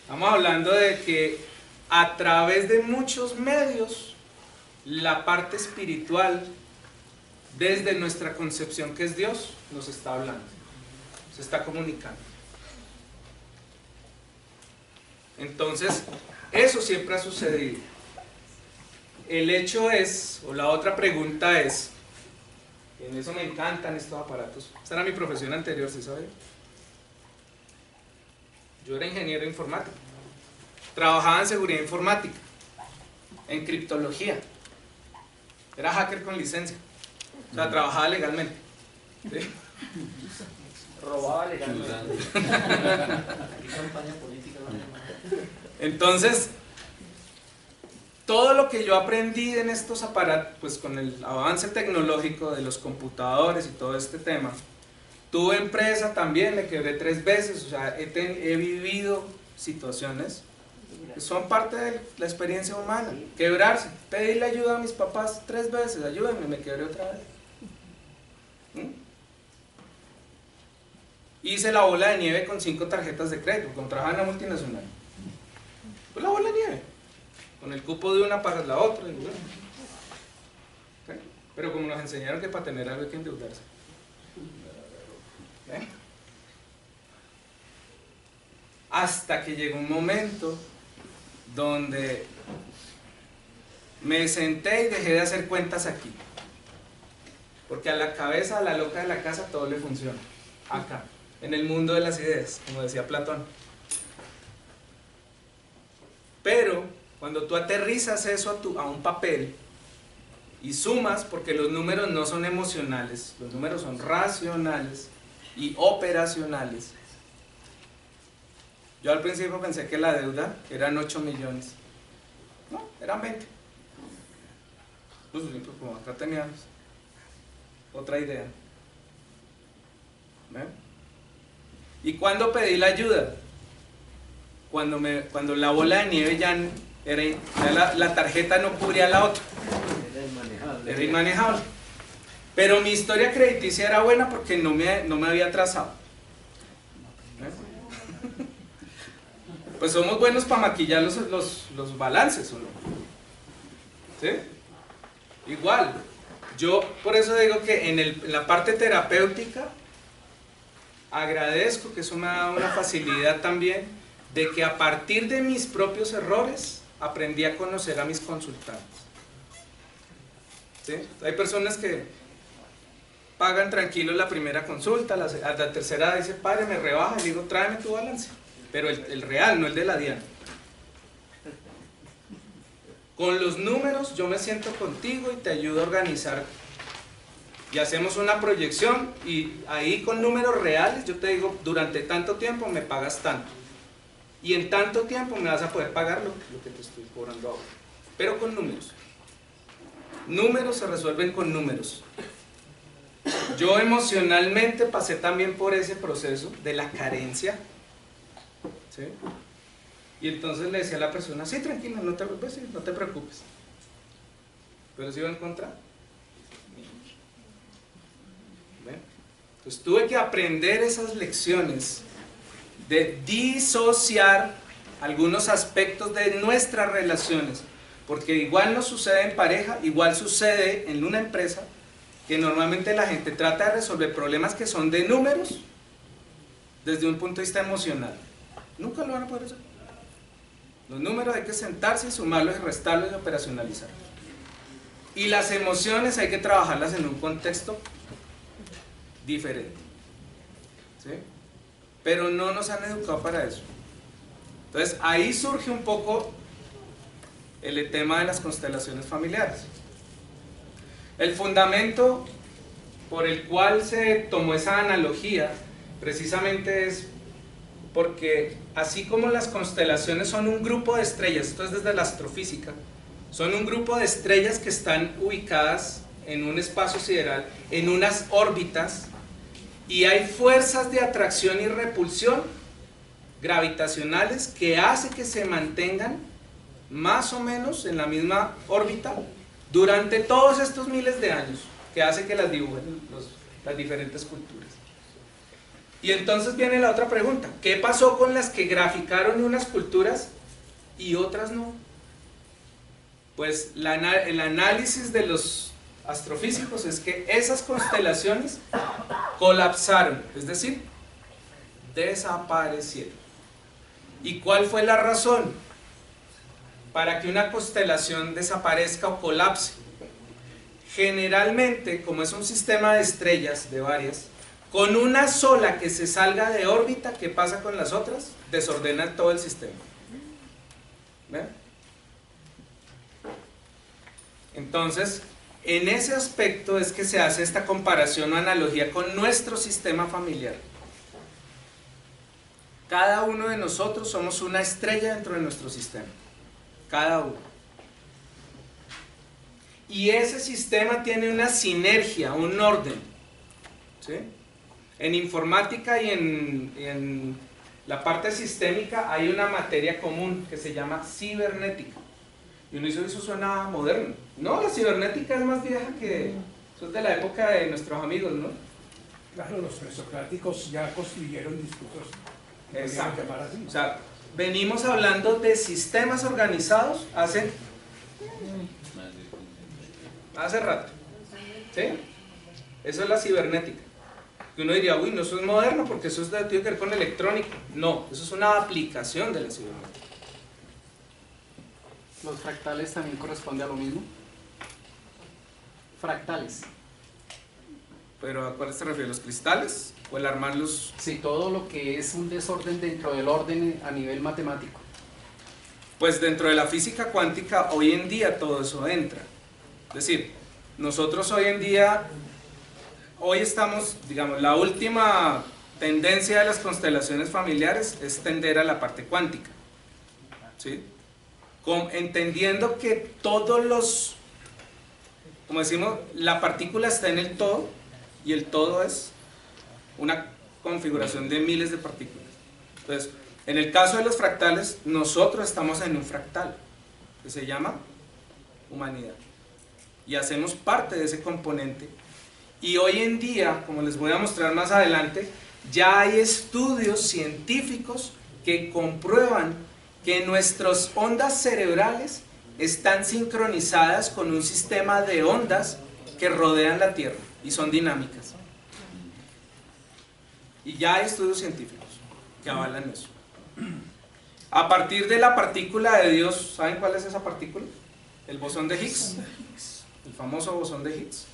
Estamos hablando de que a través de muchos medios, la parte espiritual, desde nuestra concepción que es Dios, nos está hablando, se está comunicando. Entonces, eso siempre ha sucedido. El hecho es, o la otra pregunta es, en eso me encantan estos aparatos. Esta era mi profesión anterior, ¿sí sabía? Yo era ingeniero informático. Trabajaba en seguridad informática, en criptología. Era hacker con licencia. O sea, trabajaba legalmente. ¿Sí? Robaba legalmente. Entonces, todo lo que yo aprendí en estos aparatos, pues con el avance tecnológico de los computadores y todo este tema, tuve empresa también, me quebré 3 veces, o sea, he vivido situaciones que son parte de la experiencia humana. Quebrarse, pedirle ayuda a mis papás 3 veces, ayúdenme, me quebré otra vez. Hice la bola de nieve con 5 tarjetas de crédito, cuando trabajaba en una multinacional. Pues la bola de nieve, con el cupo de una para la otra. ¿Sí? Pero como nos enseñaron que para tener algo hay que endeudarse. ¿Sí? Hasta que llegó un momento donde me senté y dejé de hacer cuentas aquí. Porque a la cabeza, a la loca de la casa, todo le funciona. Acá, en el mundo de las ideas, como decía Platón. Pero cuando tú aterrizas eso a un papel y sumas, porque los números no son emocionales, los números son racionales y operacionales. Yo al principio pensé que la deuda eran 8 millones. No, eran 20. Pues como acá teníamos otra idea. ¿Ven? ¿Y cuándo pedí la ayuda? Cuando la bola de nieve ya la tarjeta no cubría la otra. Era inmanejable. Pero mi historia crediticia era buena porque no me había atrasado. Pues somos buenos para maquillar los balances, ¿o no? ¿Sí? Igual, yo por eso digo que en la parte terapéutica agradezco que eso me ha dado una facilidad también de que a partir de mis propios errores aprendí a conocer a mis consultantes. ¿Sí? Hay personas que pagan tranquilos la primera consulta, a la tercera dice, padre, me rebaja, y digo, tráeme tu balance. Pero el real, no el de la Diana. Con los números yo me siento contigo y te ayudo a organizar. Y hacemos una proyección y ahí con números reales yo te digo, durante tanto tiempo me pagas tanto. Y en tanto tiempo me vas a poder pagar lo que te estoy cobrando ahora. Pero con números. Números se resuelven con números. Yo emocionalmente pasé también por ese proceso de la carencia. ¿Sí? Y entonces le decía a la persona, sí, tranquila, no te preocupes. Pero si iba a encontrar. ¿Ven? Entonces tuve que aprender esas lecciones de disociar algunos aspectos de nuestras relaciones. Porque igual nos sucede en pareja, igual sucede en una empresa, que normalmente la gente trata de resolver problemas que son de números desde un punto de vista emocional. Nunca lo van a poder hacer. Los números hay que sentarse y sumarlos y restarlos y operacionalizarlos. Y las emociones hay que trabajarlas en un contexto diferente. ¿Sí? Pero no nos han educado para eso. Entonces ahí surge un poco el tema de las constelaciones familiares. El fundamento por el cual se tomó esa analogía precisamente es porque así como las constelaciones son un grupo de estrellas, esto es desde la astrofísica, son un grupo de estrellas que están ubicadas en un espacio sideral, en unas órbitas, y hay fuerzas de atracción y repulsión gravitacionales que hace que se mantengan más o menos en la misma órbita durante todos estos miles de años, que hace que las dibujen las diferentes culturas. Y entonces viene la otra pregunta: ¿qué pasó con las que graficaron unas culturas y otras no? Pues el análisis de los astrofísicos es que esas constelaciones colapsaron, es decir, desaparecieron. ¿Y cuál fue la razón para que una constelación desaparezca o colapse? Generalmente, como es un sistema de estrellas, de varias, con una sola que se salga de órbita, ¿qué pasa con las otras? Desordena todo el sistema. ¿Ven? Entonces, en ese aspecto es que se hace esta comparación o analogía con nuestro sistema familiar. Cada uno de nosotros somos una estrella dentro de nuestro sistema. Cada uno. Y ese sistema tiene una sinergia, un orden. ¿Sí? En informática y en la parte sistémica hay una materia común que se llama cibernética. Y uno dice, eso suena moderno. No, la cibernética es más vieja que... Eso es de la época de nuestros amigos, ¿no? Claro, los presocráticos ya construyeron discursos. Exacto. O sea, venimos hablando de sistemas organizados hace rato. ¿Sí? Eso es la cibernética. Y uno diría, uy, no, eso es moderno porque eso tiene que ver con electrónica. No, eso es una aplicación de la cibernética. ¿Los fractales también corresponde a lo mismo? Fractales. ¿Pero a cuáles se refiere? ¿Los cristales? ¿O el armarlos? Sí, todo lo que es un desorden dentro del orden a nivel matemático. Pues dentro de la física cuántica hoy en día todo eso entra. Es decir, nosotros hoy en día, hoy estamos, digamos, la última tendencia de las constelaciones familiares es tender a la parte cuántica. ¿Sí? Entendiendo que todos los, como decimos, la partícula está en el todo y el todo es una configuración de miles de partículas. Entonces, en el caso de los fractales, nosotros estamos en un fractal que se llama humanidad y hacemos parte de ese componente. Y hoy en día, como les voy a mostrar más adelante, ya hay estudios científicos que comprueban que nuestras ondas cerebrales están sincronizadas con un sistema de ondas que rodean la Tierra y son dinámicas. Y ya hay estudios científicos que avalan eso. A partir de la partícula de Dios, ¿saben cuál es esa partícula? El bosón de Higgs, el famoso bosón de Higgs,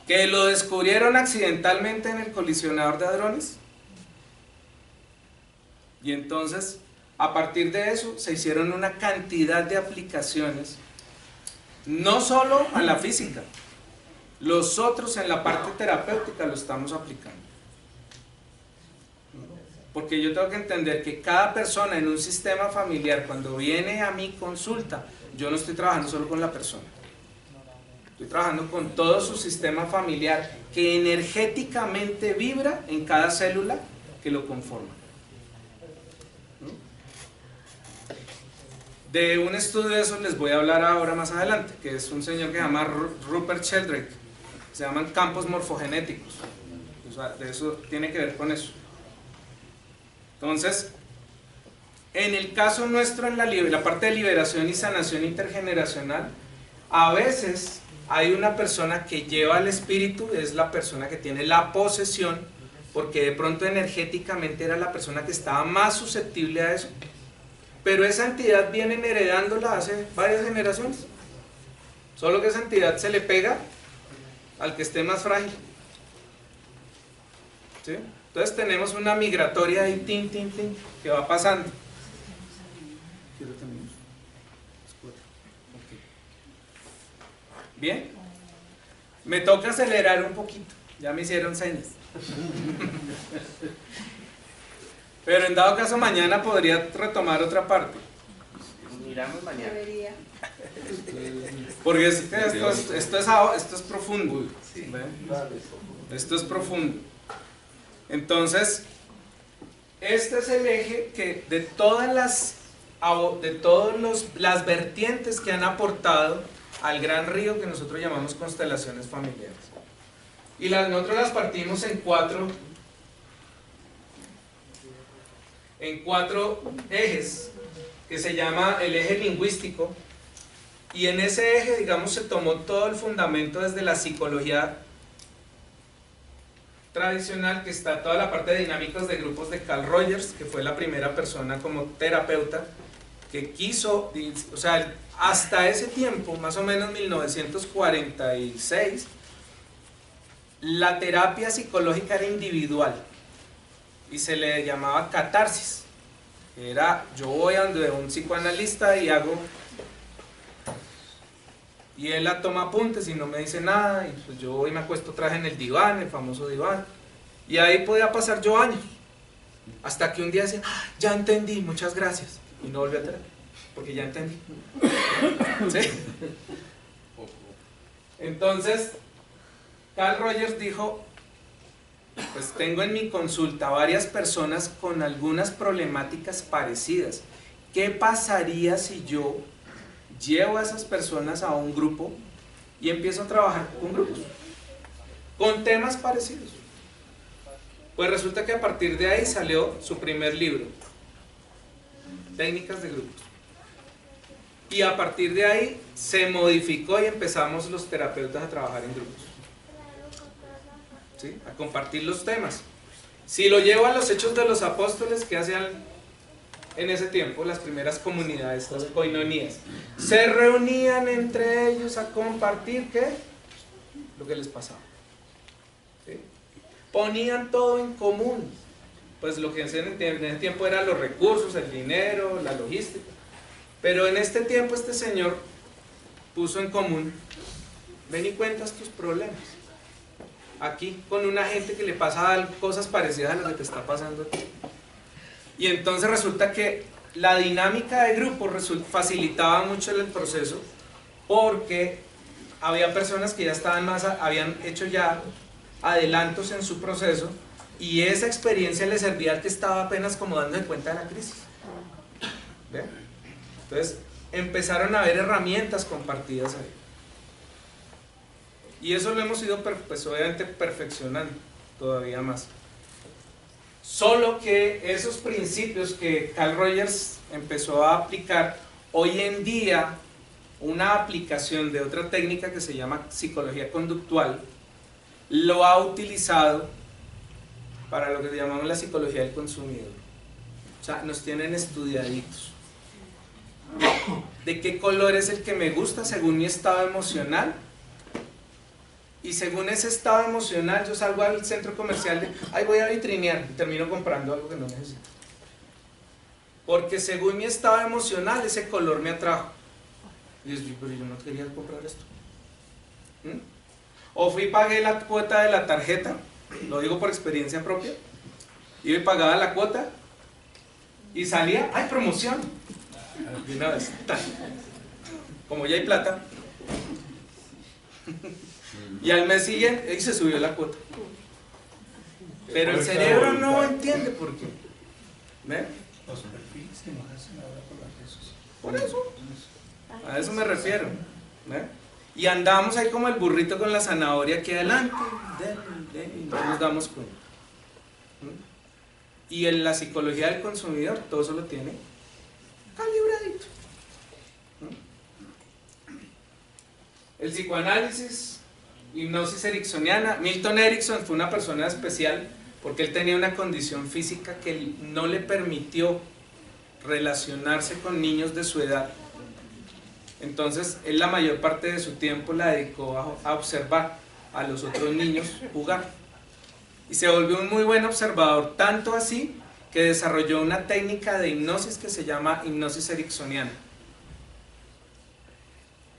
que lo descubrieron accidentalmente en el colisionador de hadrones. Y entonces, a partir de eso, se hicieron una cantidad de aplicaciones, no solo a la física, los otros en la parte terapéutica lo estamos aplicando. Porque yo tengo que entender que cada persona en un sistema familiar, cuando viene a mi consulta, yo no estoy trabajando solo con la persona. Estoy trabajando con todo su sistema familiar que energéticamente vibra en cada célula que lo conforma. De un estudio de eso les voy a hablar ahora más adelante, que es un señor que se llama Rupert Sheldrake. Se llaman campos morfogenéticos. O sea, de eso tiene que ver con eso. Entonces, en el caso nuestro, en la parte de liberación y sanación intergeneracional, a veces hay una persona que lleva el espíritu, es la persona que tiene la posesión, porque de pronto energéticamente era la persona que estaba más susceptible a eso. Pero esa entidad vienen heredándola hace varias generaciones. Solo que esa entidad se le pega al que esté más frágil. ¿Sí? Entonces tenemos una migratoria ahí, tin, tin, tin, que va pasando. Bien. Me toca acelerar un poquito. Ya me hicieron señas. Pero en dado caso mañana podría retomar otra parte. Miramos mañana. Debería. Porque esto es profundo. Esto es profundo. Entonces, este es el eje que de todas las vertientes que han aportado al gran río que nosotros llamamos constelaciones familiares. Y nosotros las partimos en cuatro ejes, que se llama el eje lingüístico, y en ese eje, digamos, se tomó todo el fundamento desde la psicología tradicional, que está toda la parte de dinámicas de grupos de Carl Rogers, que fue la primera persona como terapeuta que quiso, o sea, hasta ese tiempo, más o menos 1946, la terapia psicológica era individual y se le llamaba catarsis. Era, yo voy a donde un psicoanalista y él la toma apuntes y no me dice nada, y pues yo voy y me acuesto otra vez en el diván, el famoso diván, y ahí podía pasar yo años, hasta que un día decía, ya entendí, muchas gracias, y no volví a terapia, porque ya entendí. ¿Sí? Entonces, Carl Rogers dijo, pues tengo en mi consulta varias personas con algunas problemáticas parecidas. ¿Qué pasaría si yo llevo a esas personas a un grupo y empiezo a trabajar con grupos, con temas parecidos? Pues resulta que a partir de ahí salió su primer libro, Técnicas de Grupos. Y a partir de ahí se modificó y empezamos los terapeutas a trabajar en grupos, ¿sí? A compartir los temas. Si lo llevo a los Hechos de los Apóstoles, ¿qué hacían en ese tiempo las primeras comunidades, las koinonías? Se reunían entre ellos a compartir, ¿qué? Lo que les pasaba, ¿sí? Ponían todo en común, pues lo que en ese tiempo eran los recursos, el dinero, la logística. Pero en este tiempo este señor puso en común, ven y cuentas tus problemas aquí con una gente que le pasa cosas parecidas a lo que te está pasando a ti. Y entonces resulta que la dinámica de grupo facilitaba mucho el proceso, porque había personas que ya estaban habían hecho ya adelantos en su proceso, y esa experiencia le servía al que estaba apenas como dándose cuenta de la crisis. ¿Ven? Entonces empezaron a haber herramientas compartidas ahí. Y eso lo hemos ido pues, obviamente perfeccionando todavía más. Solo que esos principios que Carl Rogers empezó a aplicar, hoy en día una aplicación de otra técnica que se llama psicología conductual lo ha utilizado para lo que llamamos la psicología del consumidor. O sea, nos tienen estudiaditos. ¿De qué color es el que me gusta según mi estado emocional? Y según ese estado emocional yo salgo al centro comercial ahí voy a vitrinear y termino comprando algo que no necesito, porque según mi estado emocional ese color me atrajo. Y yo, pero yo no quería comprar esto. O fui y pagué la cuota de la tarjeta, lo digo por experiencia propia, iba y pagaba la cuota y salía, ¡ay, promoción! De una vez, como ya hay plata, y al mes siguiente y se subió la cuota, pero el cerebro no entiende por qué. ¿Ven? Los perfiles que nos hacen ahora por las redes sociales. Por eso, a eso me refiero. ¿Ven? Y andamos ahí como el burrito con la zanahoria aquí adelante, y no nos damos cuenta. Y en la psicología del consumidor todo eso lo tiene calibradito. El psicoanálisis, hipnosis ericksoniana. Milton Erickson fue una persona especial porque él tenía una condición física que no le permitió relacionarse con niños de su edad. Entonces él la mayor parte de su tiempo la dedicó a observar a los otros niños jugar, y se volvió un muy buen observador, tanto así que desarrolló una técnica de hipnosis que se llama hipnosis ericksoniana,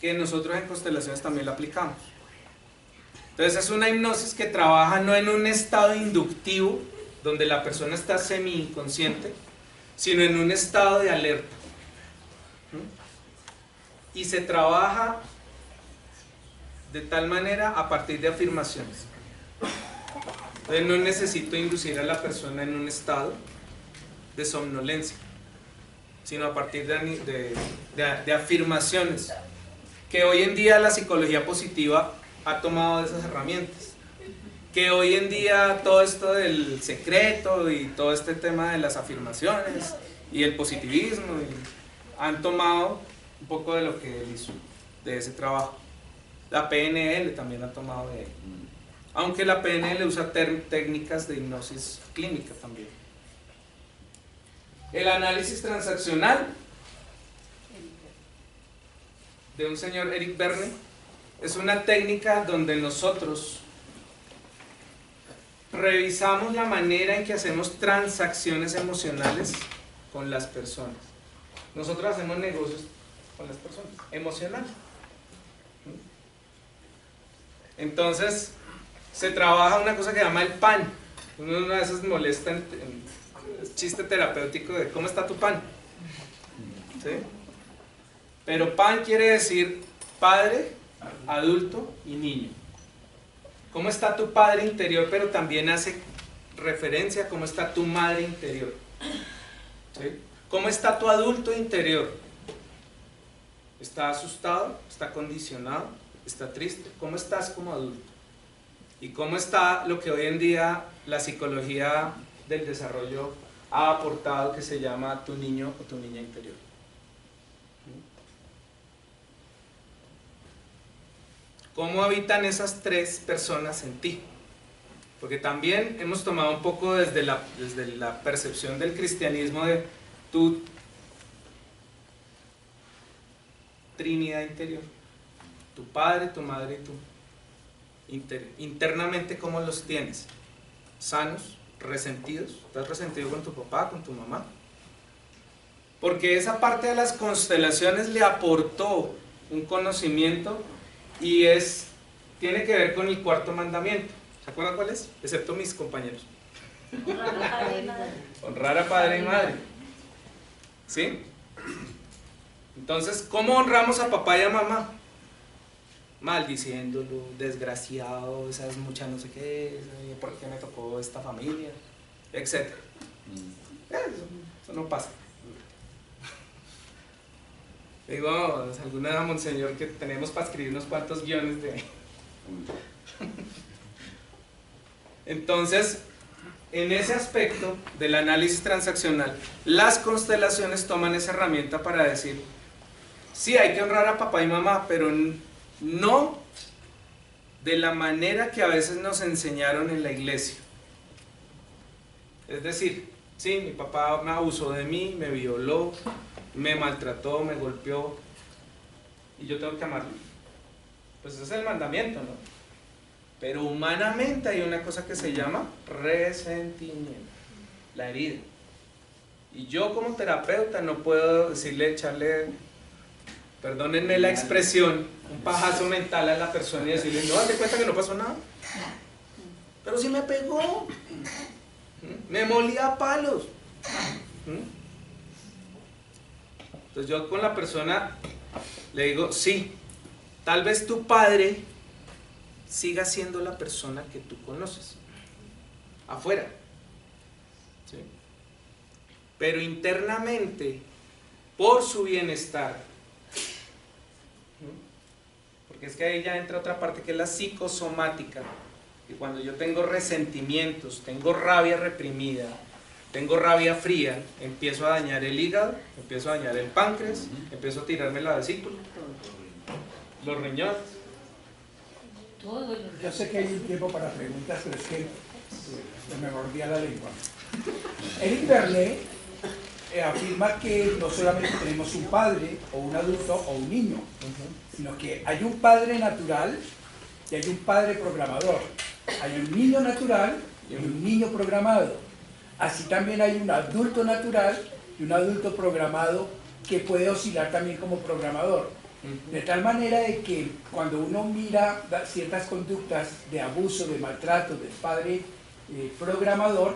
que nosotros en constelaciones también la aplicamos. Entonces es una hipnosis que trabaja no en un estado inductivo donde la persona está semi inconsciente, sino en un estado de alerta. Y se trabaja de tal manera a partir de afirmaciones. Entonces no necesito inducir a la persona en un estado, de somnolencia, sino a partir de afirmaciones, que hoy en día la psicología positiva ha tomado de esas herramientas, que hoy en día todo esto del secreto y todo este tema de las afirmaciones y el positivismo han tomado un poco de lo que él hizo, de ese trabajo. La PNL también ha tomado de él, aunque la PNL usa técnicas de hipnosis clínica también. El análisis transaccional de un señor Eric Berne es una técnica donde nosotros revisamos la manera en que hacemos transacciones emocionales con las personas. Nosotros hacemos negocios con las personas, emocionales. Entonces se trabaja una cosa que se llama el PAN. Uno a veces molesta en chiste terapéutico de ¿cómo está tu PAN? ¿Sí? Pero PAN quiere decir padre, adulto y niño. ¿Cómo está tu padre interior? Pero también hace referencia a cómo está tu madre interior. ¿Sí? ¿Cómo está tu adulto interior? ¿Está asustado? ¿Está condicionado? ¿Está triste? ¿Cómo estás como adulto? ¿Y cómo está lo que hoy en día la psicología del desarrollo ha aportado, que se llama tu niño o tu niña interior? ¿Cómo habitan esas tres personas en ti? Porque también hemos tomado un poco desde la percepción del cristianismo de tu Trinidad interior, tu padre, tu madre y tu internamente. ¿Cómo los tienes? ¿Sanos? ¿Resentidos? ¿Estás resentido con tu papá, con tu mamá? Porque esa parte de las constelaciones le aportó un conocimiento y tiene que ver con el cuarto mandamiento. ¿Se acuerdan cuál es? Excepto mis compañeros. Honrar a padre y madre. ¿Sí? Entonces, ¿cómo honramos a papá y a mamá? Maldiciéndolo, desgraciado, esa es mucha no sé qué, ¿por qué me tocó esta familia? Etcétera. Eso no pasa. Digo, alguna vez, monseñor, que tenemos para escribir unos cuantos guiones de... Entonces, en ese aspecto del análisis transaccional, las constelaciones toman esa herramienta para decir, sí, hay que honrar a papá y mamá, pero no de la manera que a veces nos enseñaron en la iglesia. Es decir, sí, mi papá me abusó de mí, me violó, me maltrató, me golpeó, y yo tengo que amarlo. Pues ese es el mandamiento, ¿no? Pero humanamente hay una cosa que se llama resentimiento, la herida. Y yo como terapeuta no puedo echarle, perdónenme la expresión, un pajazo mental a la persona y decirle, no, date cuenta que no pasó nada. Pero si me pegó, me molía a palos. Entonces yo con la persona le digo, sí, tal vez tu padre siga siendo la persona que tú conoces, afuera, ¿sí? Pero internamente, por su bienestar, porque es que ahí ya entra otra parte que es la psicosomática, que cuando yo tengo resentimientos, tengo rabia reprimida, tengo rabia fría, empiezo a dañar el hígado, empiezo a dañar el páncreas, empiezo a tirarme la vesícula, los riñones. Yo sé que hay un tiempo para preguntas, pero es que se me mordía la lengua. Eric Berne afirma que no solamente tenemos un padre, o un adulto, o un niño, sino que hay un padre natural y hay un padre programador. Hay un niño natural y un niño programado. Así también hay un adulto natural y un adulto programado que puede oscilar también como programador. De tal manera de que cuando uno mira ciertas conductas de abuso, de maltrato del padre programador,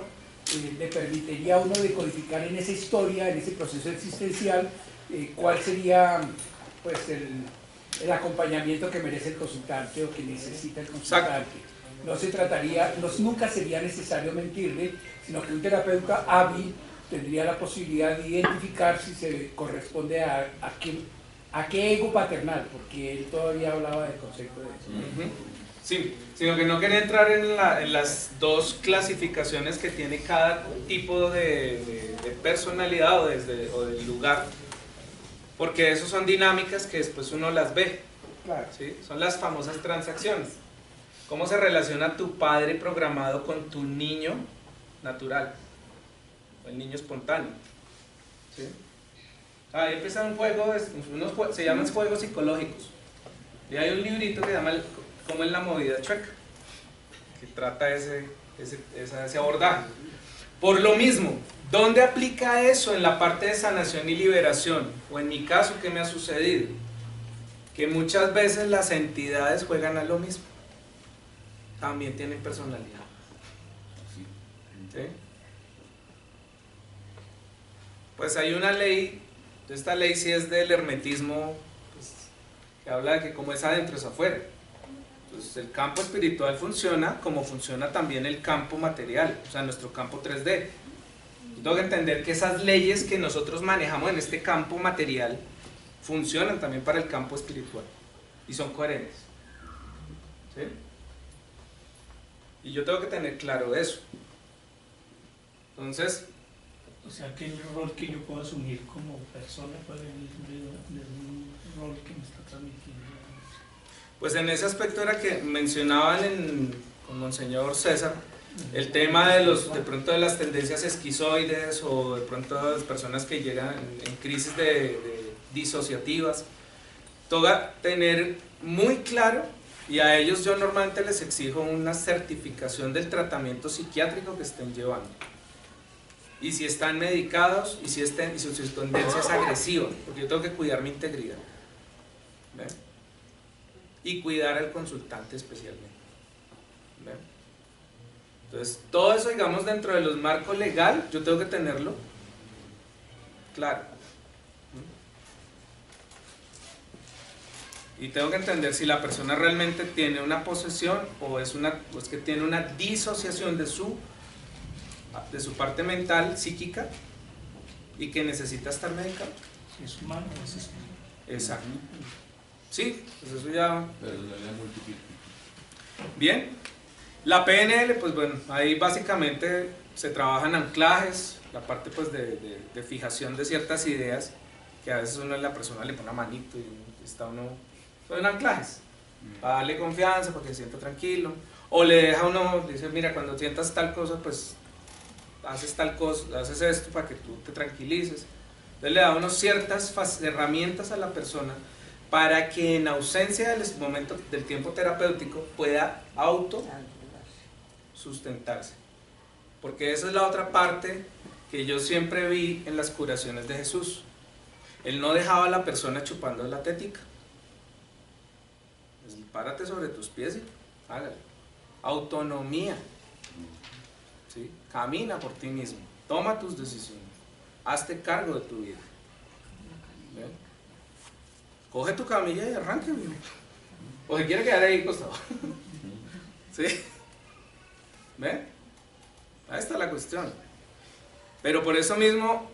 le permitiría a uno decodificar en esa historia, en ese proceso existencial, cuál sería pues, el acompañamiento que merece el consultante o que necesita el consultante. No se trataría, nunca sería necesario mentirle, sino que un terapeuta hábil tendría la posibilidad de identificar si se corresponde a qué ego paternal, porque él todavía hablaba del concepto de eso. Sí, sino que no quería entrar en las dos clasificaciones que tiene cada tipo de personalidad o de lugar, porque eso son dinámicas que después uno las ve. Claro. ¿Sí? Son las famosas transacciones. ¿Cómo se relaciona tu padre programado con tu niño natural? O el niño espontáneo. ¿Sí? Ahí empieza un juego, se llaman juegos psicológicos. Y hay un librito que se llama ¿Cómo es la movida chueca? Que trata ese abordaje. Por lo mismo, ¿dónde aplica eso en la parte de sanación y liberación? O en mi caso, ¿qué me ha sucedido? Que muchas veces las entidades juegan a lo mismo. También tienen personalidad. ¿Sí? Pues hay una ley, esta ley sí es del hermetismo, pues, que habla de que como es adentro es afuera. Entonces el campo espiritual funciona como funciona también el campo material, o sea, nuestro campo 3D. Yo tengo que entender que esas leyes que nosotros manejamos en este campo material funcionan también para el campo espiritual y son coherentes. ¿Sí? Y yo tengo que tener claro eso. Entonces, O sea que el rol que yo puedo asumir como persona puede venir de un rol que me está transmitiendo. pues en ese aspecto era que mencionaban con Monseñor César el tema de pronto de las tendencias esquizoides o de pronto de las personas que llegan en crisis de disociativas. Toca tener muy claro, y a ellos yo normalmente les exijo una certificación del tratamiento psiquiátrico que estén llevando. Y si están medicados y si su tendencia es agresiva, porque yo tengo que cuidar mi integridad. ¿Ven? Y cuidar al consultante especialmente. ¿Ven? Entonces, todo eso, digamos, dentro de los marcos legal, yo tengo que tenerlo claro. Y tengo que entender si la persona realmente tiene una posesión o es que tiene una disociación de su parte mental, psíquica, y que necesita estar medicado. Si es humano o es espiritual. Exacto. Sí, pues eso ya... Pero la multiplica. Bien. La PNL, pues bueno, ahí básicamente se trabajan anclajes, la parte pues de fijación de ciertas ideas, que a veces uno a la persona le pone una manito y está uno... Son anclajes, para darle confianza, para que se sienta tranquilo, o le deja uno, dice, mira, cuando sientas tal cosa, pues haces tal cosa, haces esto para que tú te tranquilices. Entonces le da uno ciertas herramientas a la persona para que en ausencia del momento del tiempo terapéutico pueda sustentarse. Porque esa es la otra parte que yo siempre vi en las curaciones de Jesús. Él no dejaba a la persona chupando la tética. Pues, párate sobre tus pies y hágalo. Autonomía. ¿Sí? Camina por ti mismo. Toma tus decisiones. Hazte cargo de tu vida. ¿Ven? Coge tu camilla y arranque. O se quiere quedar ahí costado. ¿Sí? ¿Ven? Ahí está la cuestión. Pero por eso mismo,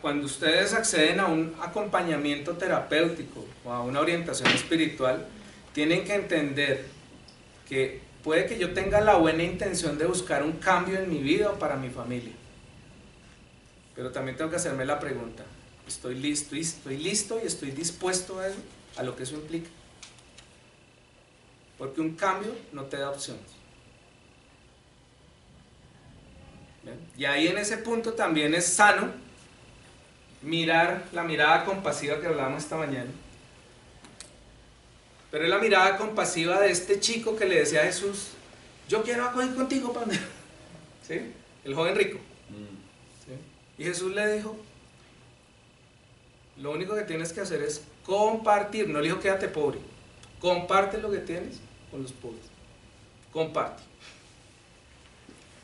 cuando ustedes acceden a un acompañamiento terapéutico o a una orientación espiritual, tienen que entender que puede que yo tenga la buena intención de buscar un cambio en mi vida o para mi familia. Pero también tengo que hacerme la pregunta, ¿estoy listo y estoy dispuesto a eso, a lo que eso implica? Porque un cambio no te da opciones. ¿Ven? Y ahí en ese punto también es sano mirar la mirada compasiva que hablábamos esta mañana. Pero es la mirada compasiva de este chico que le decía a Jesús, yo quiero ir contigo, Padre. ¿Sí? El joven rico. ¿Sí? Y Jesús le dijo, lo único que tienes que hacer es compartir. No le dijo quédate pobre. Comparte lo que tienes con los pobres. Comparte.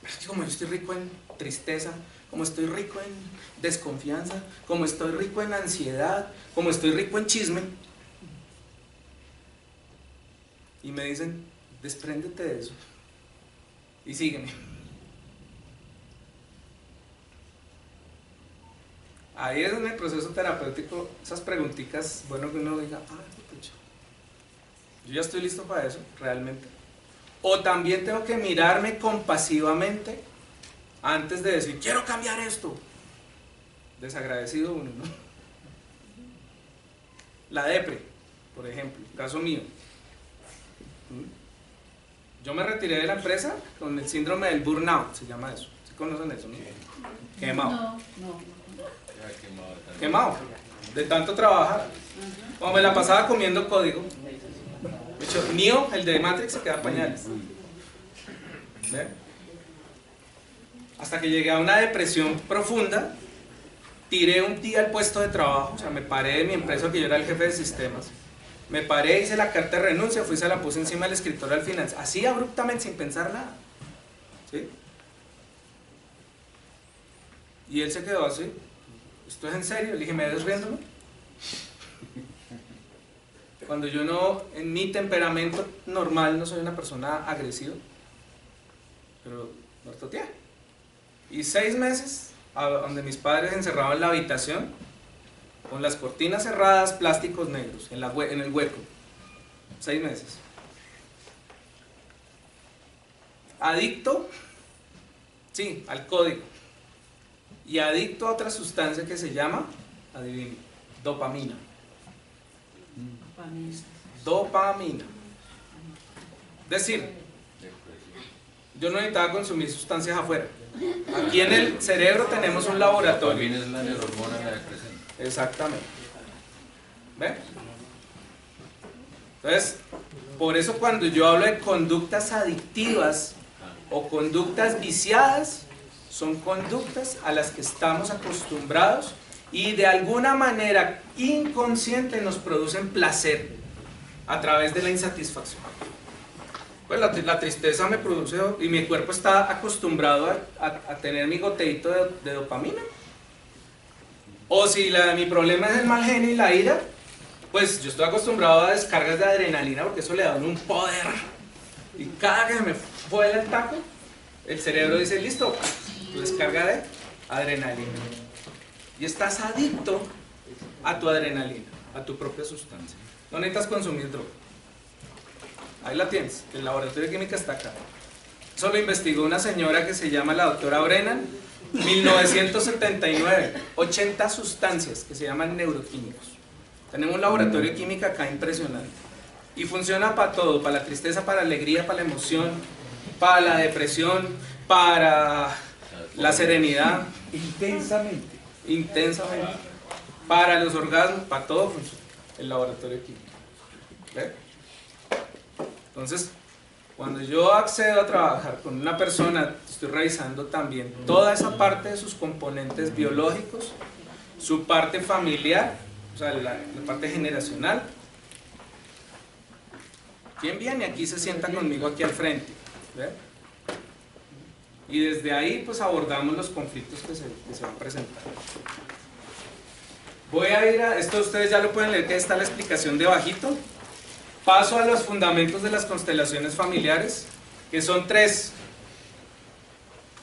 Pero es que como yo estoy rico en tristeza, como estoy rico en desconfianza, como estoy rico en ansiedad, como estoy rico en chisme, y me dicen, despréndete de eso y sígueme. Ahí es en el proceso terapéutico, esas preguntitas, bueno que uno diga, pucha, yo ya estoy listo para eso, realmente. O también tengo que mirarme compasivamente antes de decir, quiero cambiar esto. Desagradecido uno, ¿no? La depre, por ejemplo, caso mío. Yo me retiré de la empresa con el síndrome del burnout, se llama eso. ¿Sí conocen eso, no? Quemado. No. Quemado, de tanto trabajar. Como me la pasaba comiendo código. De hecho, Neo, el de Matrix, se queda pañales. ¿Ven? Hasta que llegué a una depresión profunda, tiré un día el puesto de trabajo, o sea, me paré de mi empresa, que yo era el jefe de sistemas. Me paré, hice la carta de renuncia, fui y se la puse encima del escritorio al final, así abruptamente, sin pensar nada. ¿Sí? Y él se quedó así. ¿Esto es en serio? Le dije, ¿me ves riéndome? Cuando yo no, en mi temperamento normal, no soy una persona agresiva, pero me hartoteé. Y 6 meses, donde mis padres encerraban en la habitación, con las cortinas cerradas, plásticos negros, en el hueco. 6 meses. Adicto, sí, al código. Y adicto a otra sustancia que se llama, adivinen, dopamina. Dopamina. Es decir, yo no necesitaba consumir sustancias afuera. Aquí en el cerebro tenemos un laboratorio. También es la neurohormona la depresión. Exactamente. ¿Ven? Entonces, por eso cuando yo hablo de conductas adictivas o conductas viciadas, son conductas a las que estamos acostumbrados y de alguna manera inconsciente nos producen placer a través de la insatisfacción. Pues la tristeza me produce, y mi cuerpo está acostumbrado a tener mi goteíto de dopamina. O si mi problema es el mal genio y la ira, pues yo estoy acostumbrado a descargas de adrenalina, porque eso le da a uno un poder. Y cada que se me vuela el taco, el cerebro dice, listo, tu descarga de adrenalina. Y estás adicto a tu adrenalina, a tu propia sustancia. No necesitas consumir droga. Ahí la tienes, el laboratorio de química está acá. Eso lo investigó una señora que se llama la doctora Brennan, 1979, 80 sustancias que se llaman neuroquímicos. Tenemos un laboratorio de química acá impresionante. Y funciona para todo, para la tristeza, para la alegría, para la emoción, para la depresión, para la serenidad. Intensamente. Intensamente. Para los orgasmos, para todo funciona el laboratorio químico. ¿Ve? Entonces, cuando yo accedo a trabajar con una persona, estoy revisando también toda esa parte de sus componentes biológicos, su parte familiar, o sea, la parte generacional. ¿Quién viene aquí se sienta conmigo aquí al frente? ¿Ve? Y desde ahí pues abordamos los conflictos que se van a presentar. Voy a ir a, esto ustedes ya lo pueden leer, que está la explicación debajito. Paso a los fundamentos de las constelaciones familiares, que son 3.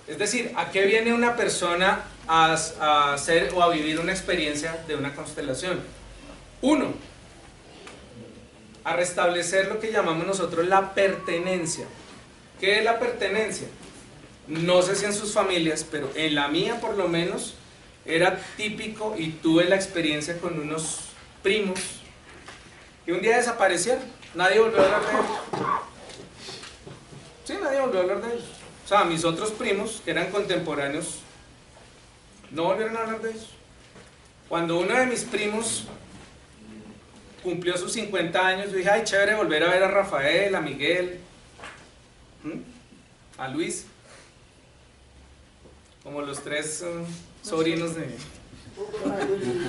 Es decir, ¿a qué viene una persona a hacer o a vivir una experiencia de una constelación? 1. A restablecer lo que llamamos nosotros la pertenencia. ¿Qué es la pertenencia? No sé si en sus familias, pero en la mía por lo menos era típico, y tuve la experiencia con unos primos que un día desaparecieron. Nadie volvió a hablar de ellos. Sí, nadie volvió a hablar de ellos. O sea, mis otros primos, que eran contemporáneos, no volvieron a hablar de ellos. Cuando uno de mis primos cumplió sus 50 años, yo dije, ay, chévere volver a ver a Rafael, a Miguel, a Luis, como los 3 sobrinos de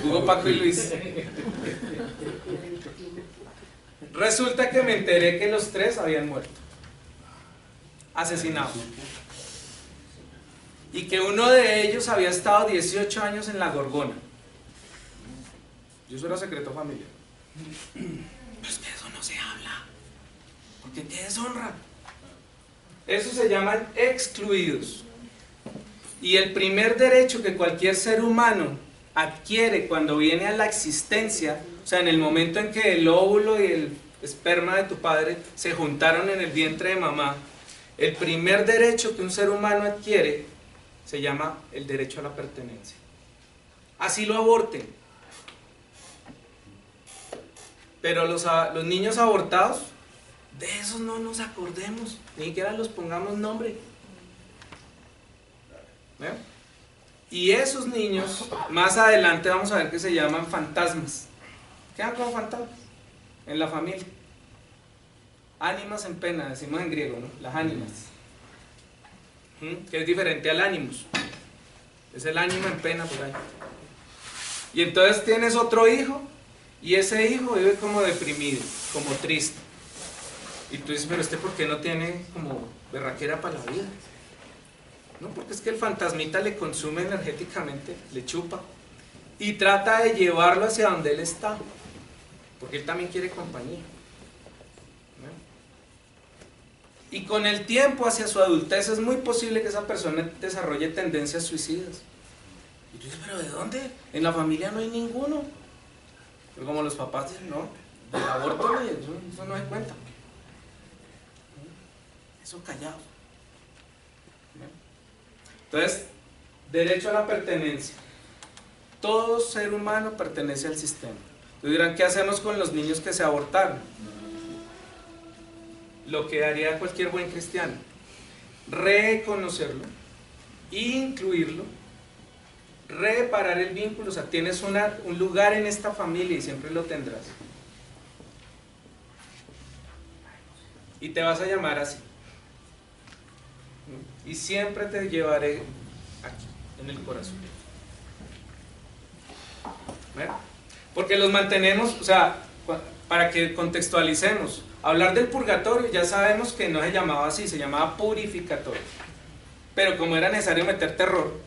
Hugo, Paco y Luis. Resulta que me enteré que los 3 habían muerto, asesinados, y que uno de ellos había estado 18 años en la Gorgona. Y eso era secreto familiar. Pero es que eso no se habla, porque te deshonra. Eso se llaman excluidos. Y el primer derecho que cualquier ser humano adquiere cuando viene a la existencia, o sea, en el momento en que el óvulo y el esperma de tu padre se juntaron en el vientre de mamá, el primer derecho que un ser humano adquiere se llama el derecho a la pertenencia. Así lo aborten. Pero los niños abortados, de esos no nos acordemos, ni siquiera los pongamos nombre. ¿Ven? Y esos niños, más adelante vamos a ver que se llaman fantasmas. Quedan como fantasmas en la familia. Ánimas en pena, decimos en griego, ¿no? Las ánimas. Que es diferente al ánimus. Es el ánima en pena por ahí. Y entonces tienes otro hijo, y ese hijo vive como deprimido, como triste. Y tú dices, pero ¿por qué no tiene como berraquera para la vida? No, porque es que el fantasmita le consume energéticamente, le chupa, y trata de llevarlo hacia donde él está, porque él también quiere compañía. Y con el tiempo hacia su adultez es muy posible que esa persona desarrolle tendencias suicidas. Y tú dices, ¿pero de dónde? En la familia no hay ninguno. Pero como los papás dicen, no, del aborto eso no hay cuenta. Eso callado. Entonces, derecho a la pertenencia. Todo ser humano pertenece al sistema. Entonces dirán, ¿qué hacemos con los niños que se abortaron? Lo que haría cualquier buen cristiano: reconocerlo, incluirlo, reparar el vínculo. O sea, tienes un lugar en esta familia y siempre lo tendrás. Y te vas a llamar así. Y siempre te llevaré aquí, en el corazón. ¿Ven? Porque los mantenemos, o sea, para que contextualicemos, hablar del purgatorio ya sabemos que no se llamaba así, se llamaba purificatorio. Pero como era necesario meter terror,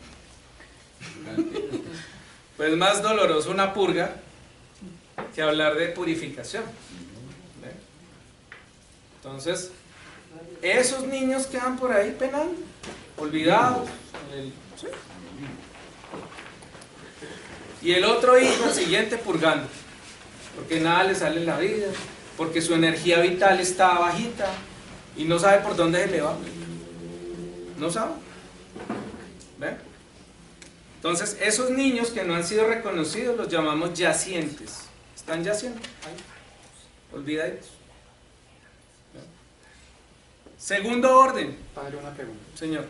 pues es más doloroso una purga que hablar de purificación. ¿Ven? Entonces, esos niños quedan por ahí penando, olvidados. ¿Sí? Y el otro hijo, el siguiente, purgando, porque nada le sale en la vida, porque su energía vital está bajita y no sabe por dónde se le va. No sabe. ¿Ven? Entonces, esos niños que no han sido reconocidos los llamamos yacientes. Están yaciendo ahí, olvidaditos. Segundo orden. Padre, una pregunta. Señor.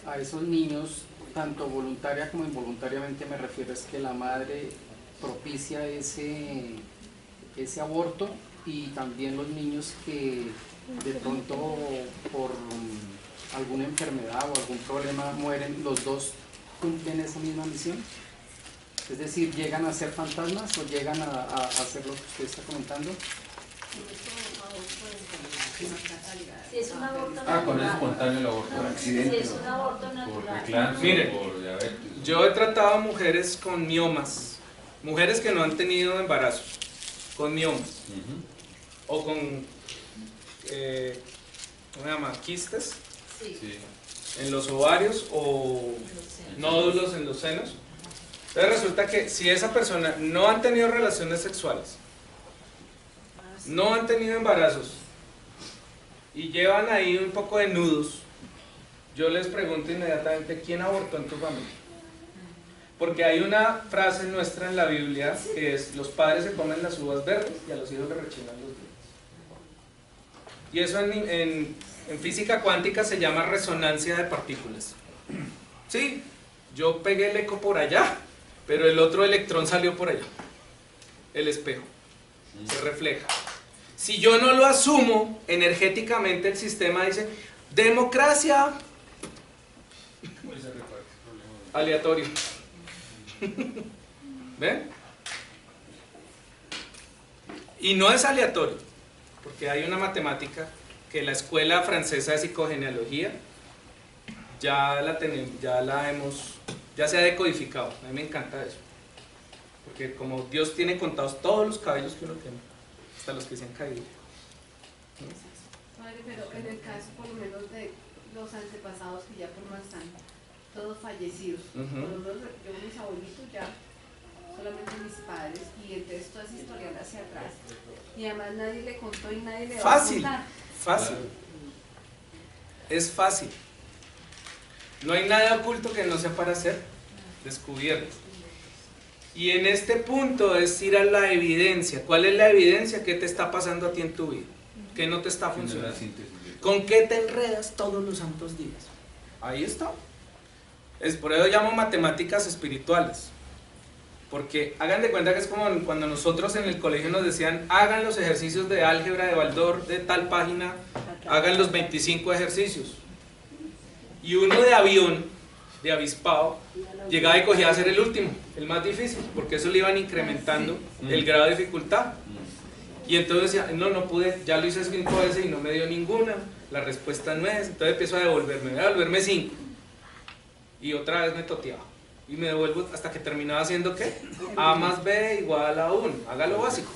A esos niños, tanto voluntaria como involuntariamente, me refiero es que la madre propicia ese aborto, y también los niños que de pronto por alguna enfermedad o algún problema mueren, ¿los dos cumplen esa misma misión? Es decir, ¿llegan a ser fantasmas o llegan a hacer lo que usted está comentando? Si es un aborto con natural. eso espontáneo el aborto. No, si es un aborto Por natural. reclamo, Mire, por diabetes. Yo he tratado a mujeres con miomas, mujeres que no han tenido embarazo, con miomas, o con, ¿cómo se llama? Quistes Sí. Sí. en los ovarios o nódulos en los senos. Entonces resulta que si esa persona no han tenido relaciones sexuales, no han tenido embarazos y llevan ahí un poco de nudos, yo les pregunto inmediatamente, ¿quién abortó en tu familia? Porque hay una frase nuestra en la Biblia que es: los padres se comen las uvas verdes y a los hijos les rechinan los dientes. Y eso en física cuántica se llama resonancia de partículas. Sí, yo pegué el eco por allá, pero el otro electrón salió por allá. El espejo se refleja. Si yo no lo asumo, energéticamente el sistema dice: democracia. Aleatorio. ¿Ven? Y no es aleatorio, porque hay una matemática que la Escuela Francesa de Psicogenealogía ya se ha decodificado. A mí me encanta eso, porque como Dios tiene contados todos los cabellos que uno tiene, hasta los que se han caído. Padre, pero en el caso por lo menos de los antepasados que ya por no están todos fallecidos, por lo menos yo mis abuelitos ya solamente mis padres, y entonces todo es historial hacia atrás. Y además nadie le contó y nadie le va Fácil. a contar. Fácil. Es fácil. No hay nada oculto que no sea para ser descubierto. Y en este punto es ir a la evidencia. ¿Cuál es la evidencia? ¿Qué te está pasando a ti en tu vida? ¿Qué no te está funcionando? ¿Con qué te enredas todos los santos días? Ahí está. Es por eso llamo matemáticas espirituales. Porque hagan de cuenta que es como cuando nosotros en el colegio nos decían: hagan los ejercicios de álgebra de Baldor de tal página, hagan los 25 ejercicios. Y uno de avión, de avispado, llegaba y cogía a hacer el último, el más difícil, porque eso le iban incrementando el grado de dificultad. Y entonces decía: no pude, ya lo hice 5 veces y no me dio ninguna, la respuesta no es. Entonces empiezo a devolverme 5. Y otra vez me toteaba. Y me devuelvo hasta que terminaba haciendo ¿qué? A más B igual a 1, haga lo básico.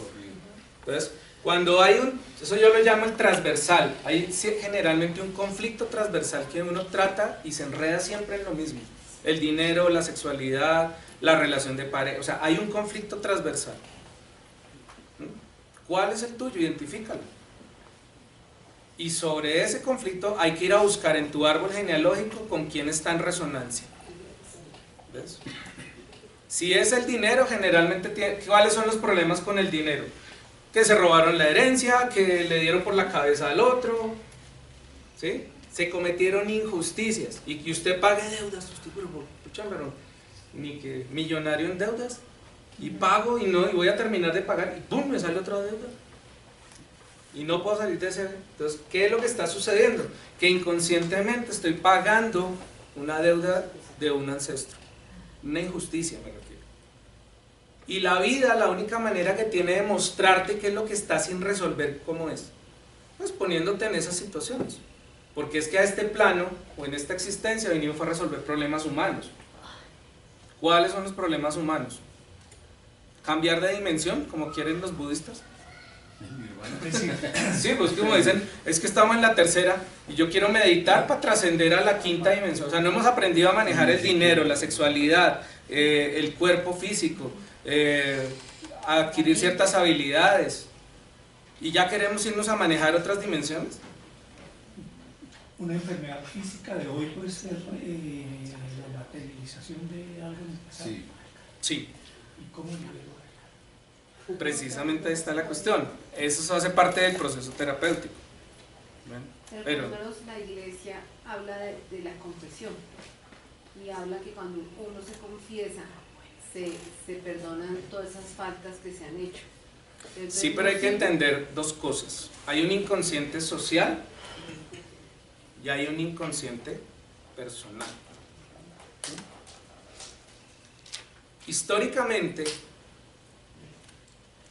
Entonces, cuando hay eso yo lo llamo el transversal, hay generalmente un conflicto transversal que uno trata y se enreda siempre en lo mismo. El dinero, la sexualidad, la relación de pareja, o sea, hay un conflicto transversal. ¿Cuál es el tuyo? Identifícalo. Y sobre ese conflicto hay que ir a buscar en tu árbol genealógico con quién está en resonancia. ¿Ves? Si es el dinero, generalmente ¿cuáles son los problemas con el dinero? Que se robaron la herencia, que le dieron por la cabeza al otro, ¿sí? Se cometieron injusticias y que usted pague deudas, usted, pero ni que millonario en deudas, y pago y voy a terminar de pagar y ¡pum! Me sale otra deuda y no puedo salir de ese. Entonces, ¿qué es lo que está sucediendo? Que inconscientemente estoy pagando una deuda de un ancestro, una injusticia me refiero. Y la vida, la única manera que tiene de mostrarte qué es lo que está sin resolver, ¿cómo es? Pues poniéndote en esas situaciones. Porque es que a este plano, o en esta existencia, venimos a resolver problemas humanos. ¿Cuáles son los problemas humanos? ¿Cambiar de dimensión, como quieren los budistas? Sí, pues como dicen, es que estamos en la tercera y yo quiero meditar para trascender a la quinta dimensión. O sea, no hemos aprendido a manejar el dinero, la sexualidad, el cuerpo físico, a adquirir ciertas habilidades, y ya queremos irnos a manejar otras dimensiones. Una enfermedad física de hoy puede ser la materialización de algo en el pasado. Sí. ¿Y cómo lo Precisamente ahí está la cuestión. Eso hace parte del proceso terapéutico. Pero por lo menos la iglesia habla de la confesión y habla que cuando uno se confiesa se perdonan todas esas faltas que se han hecho. Entonces, sí, pero hay que entender dos cosas. Hay un inconsciente social y hay un inconsciente personal. Históricamente,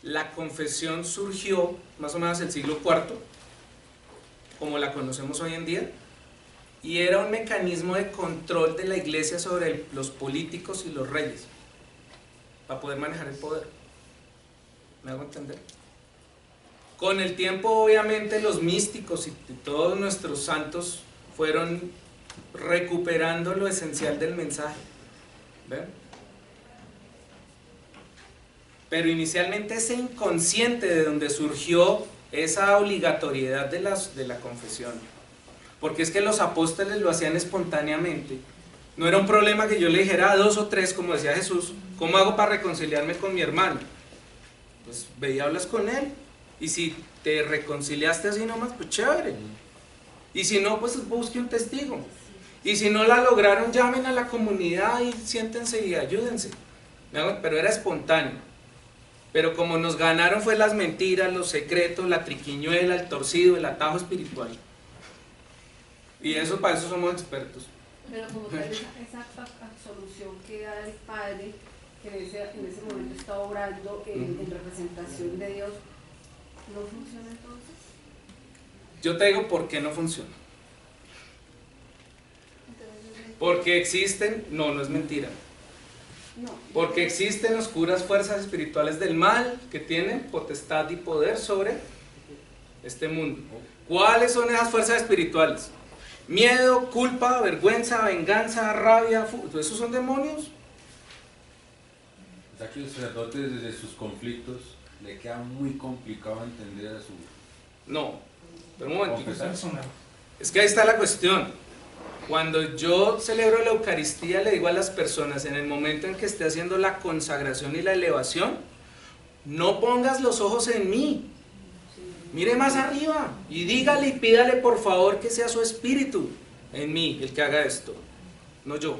la confesión surgió más o menos el siglo IV, como la conocemos hoy en día, y era un mecanismo de control de la iglesia sobre los políticos y los reyes, para poder manejar el poder. ¿Me hago entender? Con el tiempo, obviamente, los místicos y todos nuestros santos fueron recuperando lo esencial del mensaje. ¿Ven? Pero inicialmente ese inconsciente de donde surgió esa obligatoriedad de la confesión, porque es que los apóstoles lo hacían espontáneamente. No era un problema que yo le dijera a 2 o 3, como decía Jesús: ¿cómo hago para reconciliarme con mi hermano? Pues ve y hablas con él, y si te reconciliaste así nomás, pues chévere, y si no, pues busque un testigo, y si no la lograron, llamen a la comunidad y siéntense y ayúdense. Pero era espontáneo. Pero como nos ganaron fue las mentiras, los secretos, la triquiñuela, el torcido, el atajo espiritual. Y eso, para eso somos expertos. Pero como tal, esa absolución que da el Padre, que en ese momento está obrando en representación de Dios, ¿no funciona entonces? Yo te digo por qué no funciona. Porque existen, no es mentira. No. Porque existen oscuras fuerzas espirituales del mal que tienen potestad y poder sobre este mundo. ¿Cuáles son esas fuerzas espirituales? Miedo, culpa, vergüenza, venganza, rabia, esos son demonios. sea que el sacerdote desde sus conflictos le queda muy complicado entender a su... No, pero un momento. Personal. Es que ahí está la cuestión. Cuando yo celebro la Eucaristía, le digo a las personas, en el momento en que esté haciendo la consagración y la elevación, no pongas los ojos en mí. Mire más arriba y dígale y pídale por favor que sea su espíritu en mí el que haga esto, no yo.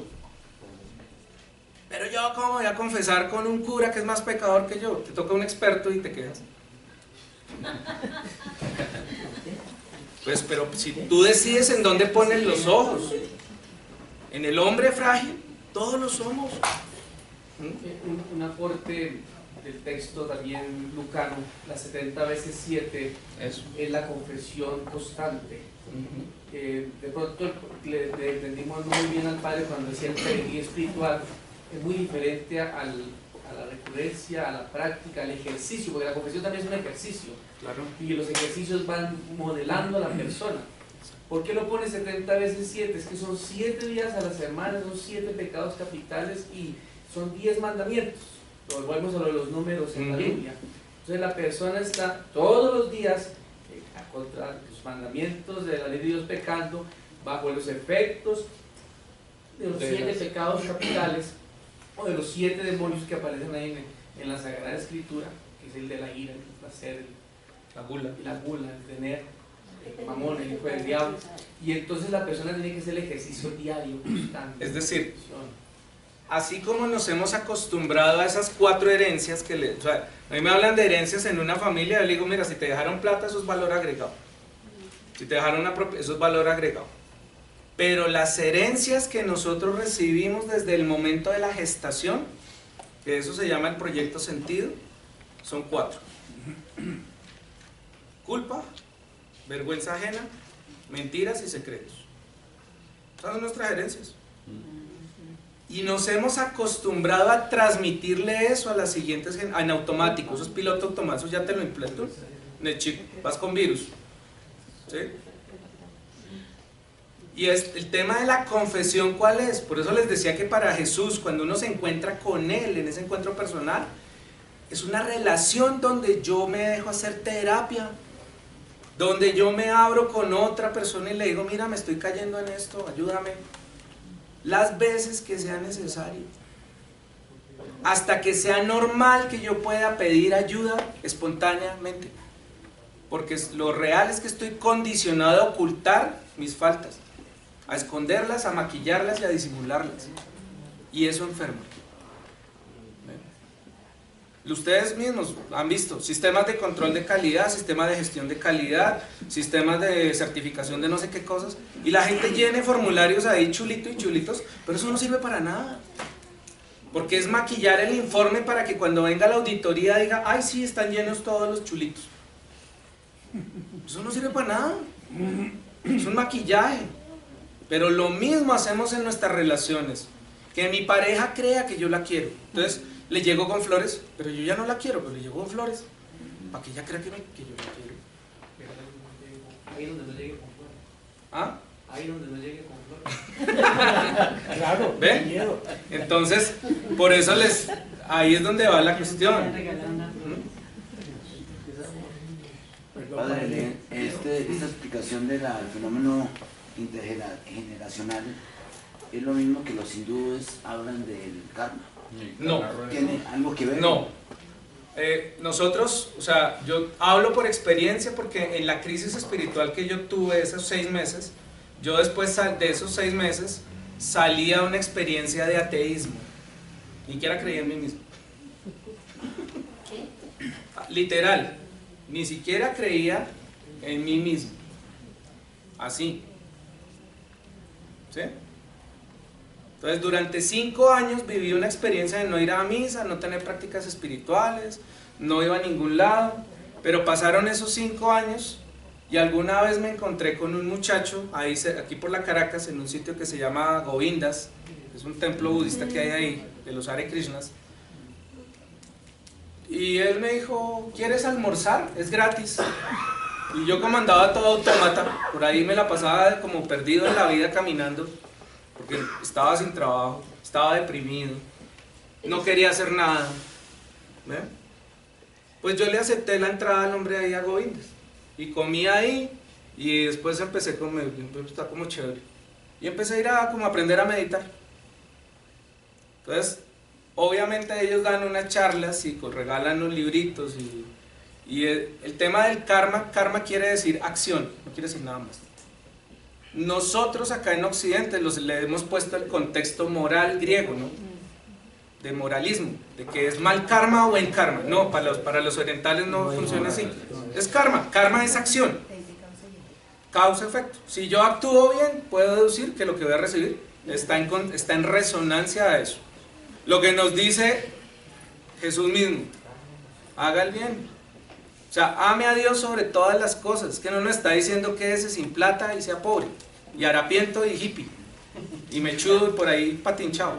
Pero yo, ¿cómo voy a confesar con un cura que es más pecador que yo? Te toca un experto y te quedas. Pues, pero si tú decides en dónde pones los ojos, en el hombre frágil, todos lo somos. Un aporte del texto también lucano, las 70 veces 7 es la confesión constante. De pronto le entendimos muy bien al padre cuando decía el peregrino espiritual es muy diferente a la recurrencia, a la práctica, al ejercicio, porque la confesión también es un ejercicio. Claro. Y los ejercicios van modelando a la persona. ¿Por qué lo pone 70 veces 7? Es que son 7 días a la semana, son 7 pecados capitales y son 10 mandamientos. Lo volvemos a lo de los números en la Biblia. Entonces la persona está todos los días contra los mandamientos de la ley de Dios pecando, bajo los efectos de los 7 pecados capitales o de los 7 demonios que aparecen ahí en la Sagrada Escritura, que es el de la ira, el placer, la gula, el tener, el mamón, el hijo del diablo. Y entonces la persona tiene que hacer el ejercicio diario, constante. Es decir, así como nos hemos acostumbrado a esas 4 herencias que o sea, a mí me hablan de herencias en una familia, yo le digo, mira, si te dejaron plata, eso es valor agregado. Si te dejaron una propiedad, eso es valor agregado. Pero las herencias que nosotros recibimos desde el momento de la gestación, que eso se llama el proyecto sentido, son 4. Culpa, vergüenza ajena, mentiras y secretos. Esas son nuestras herencias. Y nos hemos acostumbrado a transmitirle eso a las siguientes generaciones, en automático, esos pilotos automáticos ya te lo implementan. Vas con virus. ¿Sí? Y el tema de la confesión, ¿cuál es? Por eso les decía que para Jesús, cuando uno se encuentra con Él, en ese encuentro personal, es una relación donde yo me dejo hacer terapia, donde yo me abro con otra persona y le digo, mira, me estoy cayendo en esto, ayúdame. Las veces que sea necesario, hasta que sea normal que yo pueda pedir ayuda espontáneamente, porque lo real es que estoy condicionado a ocultar mis faltas, a esconderlas, a maquillarlas y a disimularlas, y eso enferma. Ustedes mismos han visto sistemas de control de calidad, sistemas de gestión de calidad, sistemas de certificación de no sé qué cosas, y la gente llene formularios ahí chulitos y chulitos, pero eso no sirve para nada, porque es maquillar el informe para que cuando venga la auditoría diga, ay sí, están llenos todos los chulitos. Eso no sirve para nada, es un maquillaje. Pero lo mismo hacemos en nuestras relaciones, que mi pareja crea que yo la quiero, entonces le llego con flores, pero yo ya no la quiero, pero le llego con flores, para que ella crea que yo la quiero. Ahí donde no llegue con flores. ¿Ah? Ahí donde no llegue con flores. Claro, ¿ven? miedo. Entonces, por eso ahí es donde va la cuestión. Padre, esta explicación del fenómeno intergeneracional es lo mismo que los hindúes hablan del karma. No. ¿Tiene algo que ver? No. Nosotros, o sea, yo hablo por experiencia porque en la crisis espiritual que yo tuve esos 6 meses, yo después de esos 6 meses salí a una experiencia de ateísmo. Ni siquiera creía en mí mismo. Literal, ni siquiera creía en mí mismo. Así. ¿Sí? Entonces durante 5 años viví una experiencia de no ir a misa, no tener prácticas espirituales, no iba a ningún lado, pero pasaron esos 5 años y alguna vez me encontré con un muchacho ahí, aquí por la Caracas, en un sitio que se llama Govindas, es un templo budista que hay ahí, de los Hare Krishnas, y él me dijo, ¿quieres almorzar? Es gratis. Y yo como andaba todo autómata, por ahí me la pasaba como perdido en la vida caminando, porque estaba sin trabajo, estaba deprimido, no quería hacer nada. ¿Ve? Pues yo le acepté la entrada al hombre ahí a Govindas y comí ahí y después empecé con, está como chévere, y empecé a ir a como aprender a meditar. Entonces obviamente ellos dan unas charlas y regalan unos libritos y el tema del karma quiere decir acción, no quiere decir nada más. Nosotros acá en Occidente le hemos puesto el contexto moral griego, ¿no? De moralismo, de que es mal karma o buen karma. No, para los orientales no funciona así. Es karma es acción, causa-efecto. Si yo actúo bien, puedo deducir que lo que voy a recibir está en resonancia a eso. Lo que nos dice Jesús mismo, haga el bien. O sea, ame a Dios sobre todas las cosas, que no nos está diciendo quédese sin plata y sea pobre, y harapiento y hippie, y mechudo y por ahí patinchado.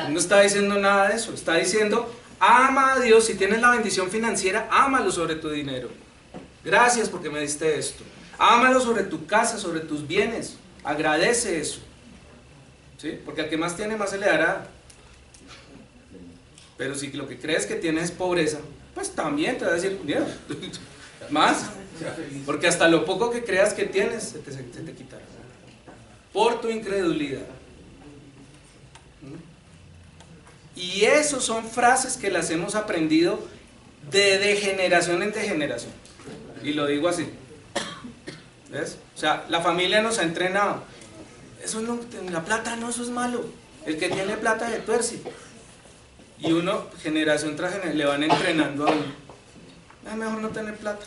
No está diciendo nada de eso, está diciendo, ama a Dios, si tienes la bendición financiera, ámalo sobre tu dinero. Gracias porque me diste esto. Ámalo sobre tu casa, sobre tus bienes, agradece eso. ¿Sí? Porque al que más tiene, más se le dará. Pero si lo que crees que tienes es pobreza, pues también te va a decir, mira, más, porque hasta lo poco que creas que tienes se te quitará por tu incredulidad. Y eso son frases que las hemos aprendido de generación en generación, y lo digo así, ¿ves? O sea, la familia nos ha entrenado, eso no, la plata no, eso es malo, el que tiene plata se tuerce. Y uno, generación tras generación, le van entrenando a uno. Es mejor no tener plata.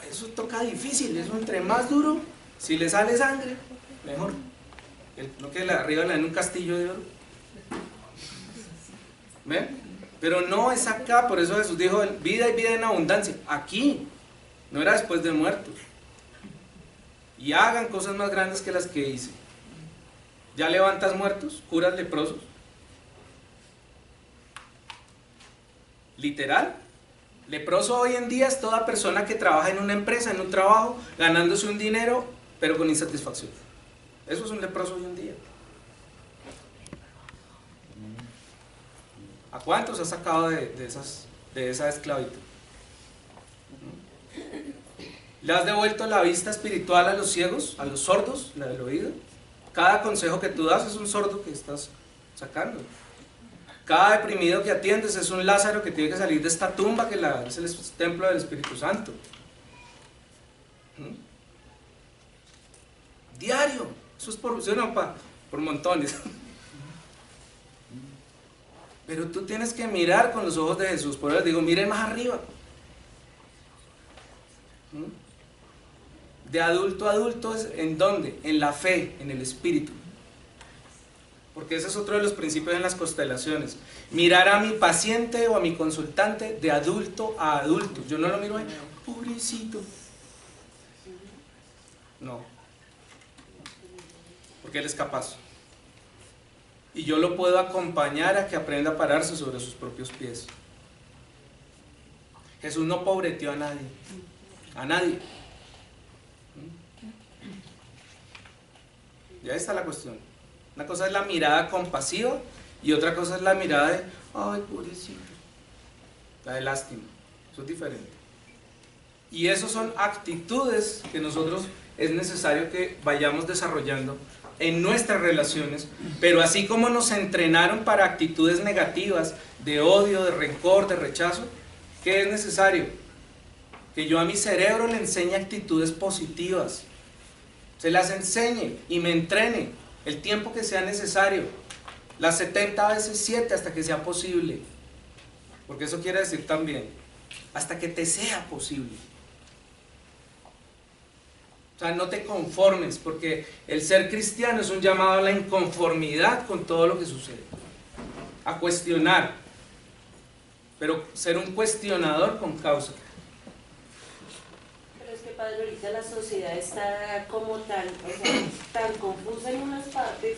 Eso toca difícil, eso entre más duro, si le sale sangre, mejor. No que arriba le dan un castillo de oro. ¿Ven? Pero no es acá, por eso Jesús dijo, vida y vida en abundancia. Aquí, no era después de muertos. Y hagan cosas más grandes que las que hice. ¿Ya levantas muertos? ¿Curas leprosos? Literal. Leproso hoy en día es toda persona que trabaja en una empresa, en un trabajo, ganándose un dinero, pero con insatisfacción. Eso es un leproso hoy en día. ¿A cuántos has sacado de esa esclavitud? ¿Le has devuelto la vista espiritual a los ciegos, a los sordos, la del oído? Cada consejo que tú das es un sordo que estás sacando. Cada deprimido que atiendes es un Lázaro que tiene que salir de esta tumba que es el templo del Espíritu Santo. Diario. Eso es por montones. Pero tú tienes que mirar con los ojos de Jesús. Por eso digo, miren más arriba. De adulto a adulto, ¿en dónde? En la fe, en el Espíritu. Porque ese es otro de los principios en las constelaciones. Mirar a mi paciente o a mi consultante de adulto a adulto. Yo no lo miro ahí, pobrecito. No. Porque él es capaz. Y yo lo puedo acompañar a que aprenda a pararse sobre sus propios pies. Jesús no pobreteó a nadie. A nadie. Ya está la cuestión. Una cosa es la mirada compasiva y otra cosa es la mirada de, ay, pobrecito. La de lástima. Eso es diferente. Y esas son actitudes que nosotros es necesario que vayamos desarrollando en nuestras relaciones, pero así como nos entrenaron para actitudes negativas, de odio, de rencor, de rechazo, ¿qué es necesario? Que yo a mi cerebro le enseñe actitudes positivas, se las enseñe y me entrene el tiempo que sea necesario, las 70 veces 7 hasta que sea posible, porque eso quiere decir también, hasta que te sea posible. O sea, no te conformes, porque el ser cristiano es un llamado a la inconformidad con todo lo que sucede, a cuestionar, pero ser un cuestionador con causa. Pero es que, padre, ahorita la sociedad está como tan confusa en unas partes,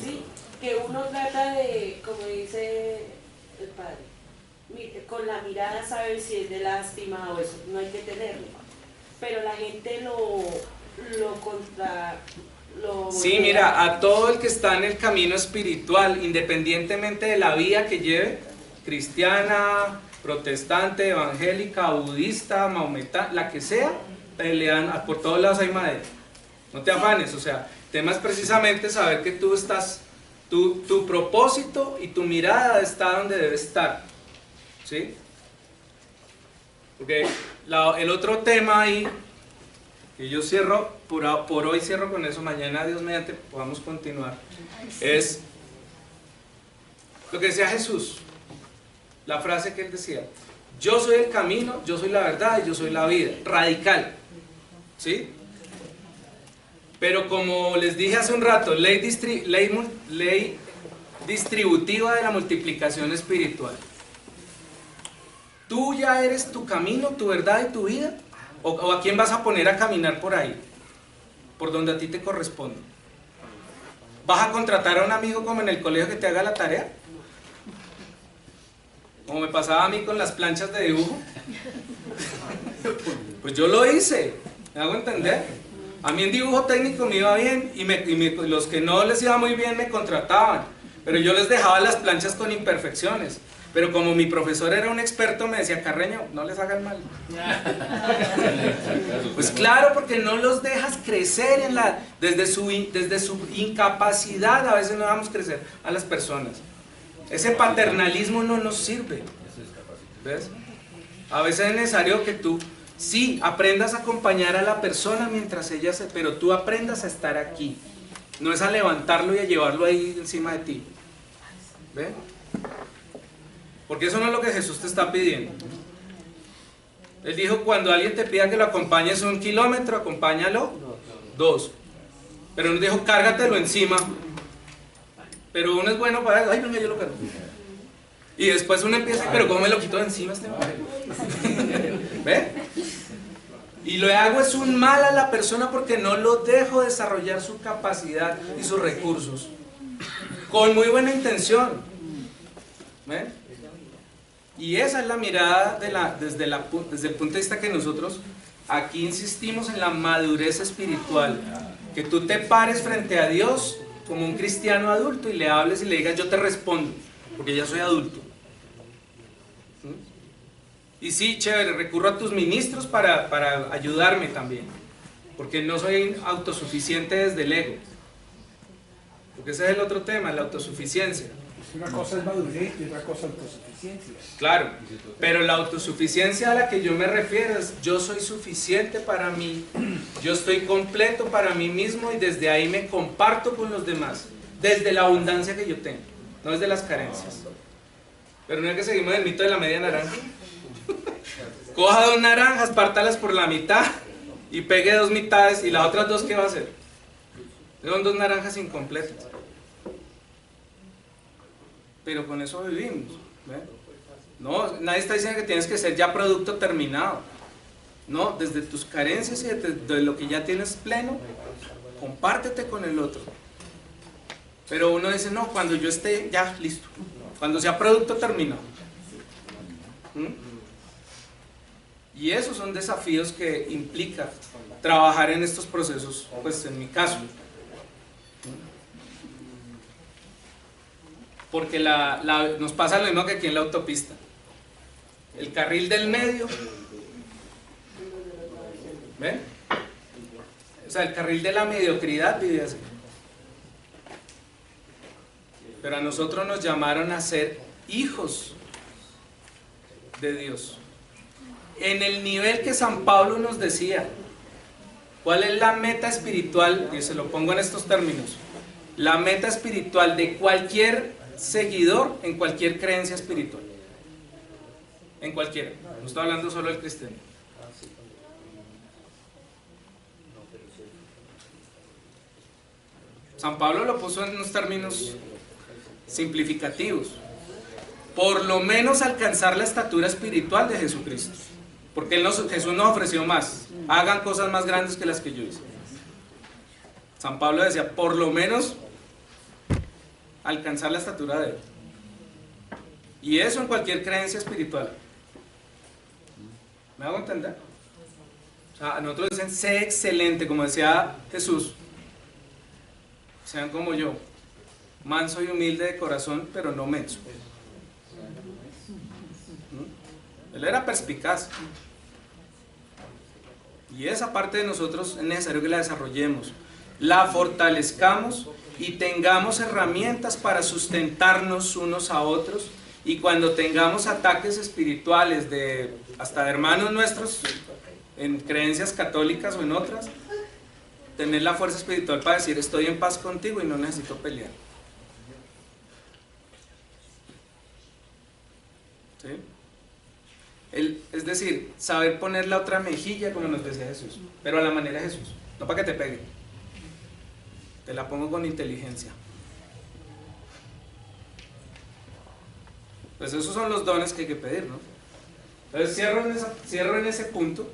¿sí? Que uno trata de, como dice el padre, con la mirada saber si es de lástima o eso, no hay que tenerlo. Pero la gente Sí, mira, a todo el que está en el camino espiritual, independientemente de la vía que lleve, cristiana, protestante, evangélica, budista, maometana, la que sea, le dan, por todos lados hay madera. No te afanes, o sea, el tema es precisamente saber que tú estás, tu propósito y tu mirada está donde debe estar, ¿sí? Porque el otro tema ahí, que yo cierro, por hoy cierro con eso, mañana Dios mediante podamos continuar, es lo que decía Jesús, la frase que él decía: yo soy el camino, yo soy la verdad y yo soy la vida, radical, ¿sí? Pero como les dije hace un rato, ley distributiva de la multiplicación espiritual. ¿Tú ya eres tu camino, tu verdad y tu vida? ¿O a quién vas a poner a caminar por ahí? Por donde a ti te corresponde. ¿Vas a contratar a un amigo como en el colegio que te haga la tarea? Como me pasaba a mí con las planchas de dibujo. Pues yo lo hice, ¿me hago entender? A mí en dibujo técnico me iba bien y los que no les iba muy bien me contrataban, pero yo les dejaba las planchas con imperfecciones. Pero como mi profesor era un experto, me decía: Carreño, no les hagan mal. Pues claro, porque no los dejas crecer desde su incapacidad. A veces no dejamos crecer a las personas. Ese paternalismo no nos sirve. ¿Ves? A veces es necesario que tú sí aprendas a acompañar a la persona mientras ella pero tú aprendas a estar aquí. No es a levantarlo y a llevarlo ahí encima de ti. ¿Ves? Porque eso no es lo que Jesús te está pidiendo. Él dijo: cuando alguien te pida que lo acompañes 1 kilómetro, acompáñalo 2. Pero no dijo: cárgatelo encima. Pero uno es bueno para eso: ay, venga, yo lo cargo. Y después uno empieza: pero ¿cómo me lo quito de encima este hombre? ¿Ve? Y lo hago es un mal a la persona porque no lo dejo desarrollar su capacidad y sus recursos. Con muy buena intención. ¿Ve? Y esa es la mirada desde el punto de vista que nosotros aquí insistimos en la madurez espiritual. Que tú te pares frente a Dios como un cristiano adulto y le hables y le digas: yo te respondo, porque ya soy adulto. ¿Sí? Y sí, chévere, recurro a tus ministros para ayudarme también, porque no soy autosuficiente desde el ego. Porque ese es el otro tema, la autosuficiencia. Una cosa es madurez y otra cosa autosuficiencia. Claro, pero la autosuficiencia a la que yo me refiero es: yo soy suficiente para mí, yo estoy completo para mí mismo y desde ahí me comparto con los demás, desde la abundancia que yo tengo, no desde las carencias. Pero no es que seguimos el mito de la media naranja. Coja 2 naranjas, pártalas por la mitad y pegue 2 mitades, y las otras 2, ¿qué va a hacer? Son 2 naranjas incompletas. Pero con eso vivimos, ¿ve? No, nadie está diciendo que tienes que ser ya producto terminado. No, desde tus carencias y de lo que ya tienes pleno, compártete con el otro. Pero uno dice: no, cuando yo esté ya listo, cuando sea producto terminado. Y esos son desafíos que implica trabajar en estos procesos, pues en mi caso. Porque nos pasa lo mismo que aquí en la autopista. El carril del medio, ¿ven? O sea, el carril de la mediocridad vive así. Pero a nosotros nos llamaron a ser hijos de Dios. En el nivel que San Pablo nos decía, ¿cuál es la meta espiritual? Y se lo pongo en estos términos. La meta espiritual de cualquier seguidor en cualquier creencia espiritual. En cualquiera. No estoy hablando solo del cristiano. San Pablo lo puso en unos términos simplificativos. Por lo menos alcanzar la estatura espiritual de Jesucristo. Porque Jesús nos ofreció más. Hagan cosas más grandes que las que yo hice. San Pablo decía: por lo menos alcanzar la estatura de Él. Y eso en cualquier creencia espiritual. ¿Me hago entender? O sea, a nosotros dicen: sé excelente, como decía Jesús. sean como yo, manso y humilde de corazón, pero no menso. Él era perspicaz. Y esa parte de nosotros es necesario que la desarrollemos, la fortalezcamos y tengamos herramientas para sustentarnos unos a otros. Y cuando tengamos ataques espirituales hasta de hermanos nuestros en creencias católicas o en otras, tener la fuerza espiritual para decir: estoy en paz contigo y no necesito pelear. ¿Sí? Es decir, saber poner la otra mejilla, como nos decía Jesús, pero a la manera de Jesús, no para que te peguen, te la pongo con inteligencia. Pues esos son los dones que hay que pedir, ¿no? Entonces cierro en ese punto.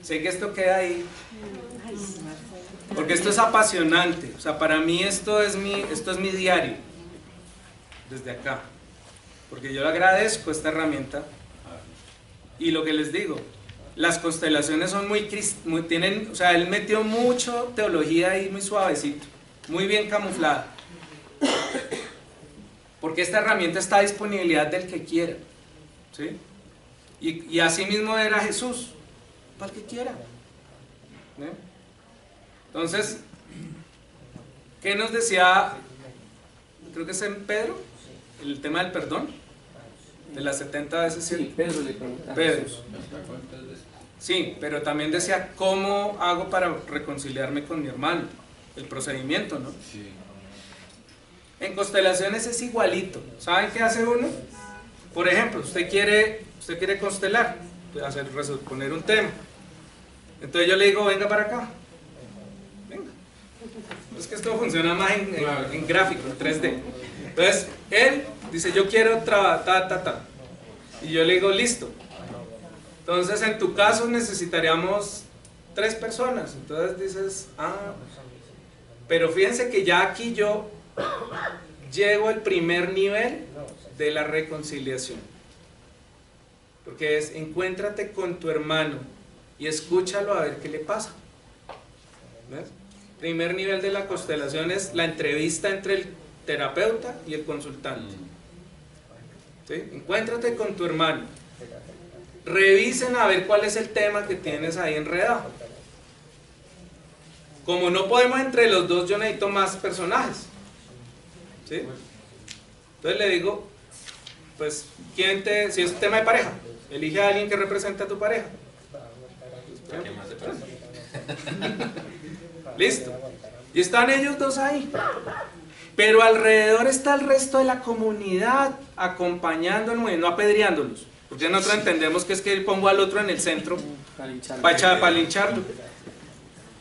Sé que esto queda ahí, porque esto es apasionante. O sea, para mí esto es mi diario, desde acá, porque yo le agradezco esta herramienta. Y lo que les digo, las constelaciones son tienen, o sea, él metió mucho teología ahí, muy suavecito, muy bien camuflada, porque esta herramienta está a disponibilidad del que quiera, ¿sí? Y así mismo era Jesús, para el que quiera, ¿sí? Entonces, ¿qué nos decía? Creo que es en Pedro, el tema del perdón. De las 70 veces 7. Sí, Pedro le preguntaba. Pedro. Sí, pero también decía: ¿cómo hago para reconciliarme con mi hermano? El procedimiento, ¿no? Sí. En constelaciones es igualito. ¿Saben qué hace uno? Por ejemplo, usted quiere constelar, poner un tema. Entonces yo le digo: venga para acá. Venga. Es que esto funciona más en gráfico, en 3D. Entonces, él dice: yo quiero y yo le digo: listo. Entonces, en tu caso necesitaríamos 3 personas. Entonces dices: pero fíjense que ya aquí yo llego al primer nivel de la reconciliación. Porque es: encuéntrate con tu hermano y escúchalo a ver qué le pasa. ¿Ves? Primer nivel de la constelación es la entrevista entre el terapeuta y el consultante. ¿Sí? Encuéntrate con tu hermano, revisen a ver cuál es el tema que tienes ahí enredado. Como no podemos entre los dos, yo necesito más personajes, ¿sí? Entonces le digo: pues, si es un tema de pareja, elige a alguien que represente a tu pareja. Listo. Y están ellos dos ahí. Pero alrededor está el resto de la comunidad acompañándolos, no apedreándolos. Porque nosotros entendemos que es que pongo al otro en el centro para lincharlo.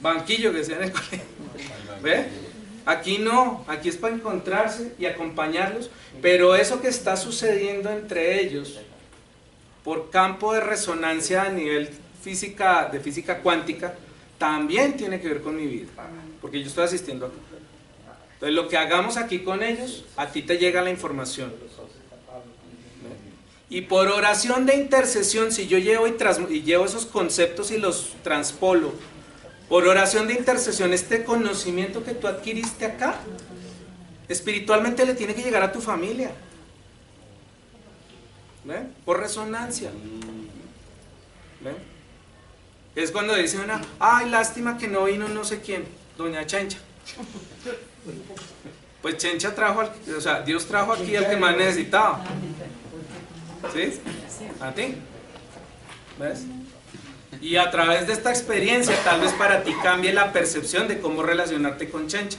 Banquillo que sea en el colegio. ¿Ve? Aquí no, aquí es para encontrarse y acompañarlos. Pero eso que está sucediendo entre ellos, por campo de resonancia a nivel de física cuántica, también tiene que ver con mi vida. Porque yo estoy asistiendo acá. Entonces lo que hagamos aquí con ellos, a ti te llega la información. Y por oración de intercesión, si yo llevo y llevo esos conceptos y los transpolo, por oración de intercesión, este conocimiento que tú adquiriste acá, espiritualmente le tiene que llegar a tu familia. ¿Ve? Por resonancia. ¿Ve? Es cuando dicen una: ay, lástima que no vino no sé quién, doña Chencha. Pues Chencha Dios trajo aquí al que más necesitaba. ¿Sí? ¿A ti? ¿Ves? Y a través de esta experiencia, tal vez para ti cambie la percepción de cómo relacionarte con Chencha.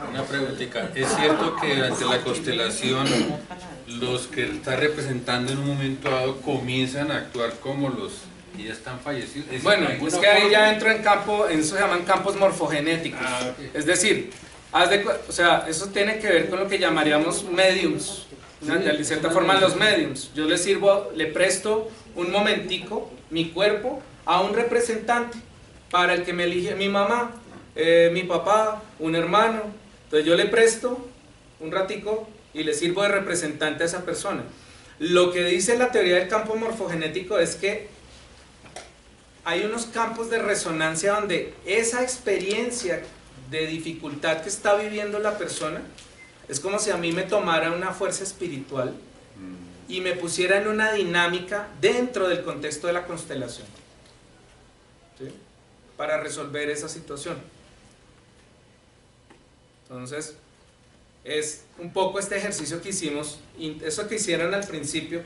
Una preguntita: ¿es cierto que ante la constelación los que está representando en un momento dado comienzan a actuar como los que ya están fallecidos? Bueno, es que ahí ya entro en campo, en eso se llaman campos morfogenéticos. Okay. Es decir, eso tiene que ver con lo que llamaríamos mediums. De cierta forma, los mediums. Yo le presto un momentico mi cuerpo a un representante para el que me elige mi mamá, mi papá, un hermano. Entonces yo le presto un ratico y le sirvo de representante a esa persona. Lo que dice la teoría del campo morfogenético es que hay unos campos de resonancia donde esa experiencia de dificultad que está viviendo la persona, es como si a mí me tomara una fuerza espiritual y me pusiera en una dinámica dentro del contexto de la constelación, ¿sí?, para resolver esa situación. Entonces, es un poco este ejercicio que hicimos, eso que hicieron al principio,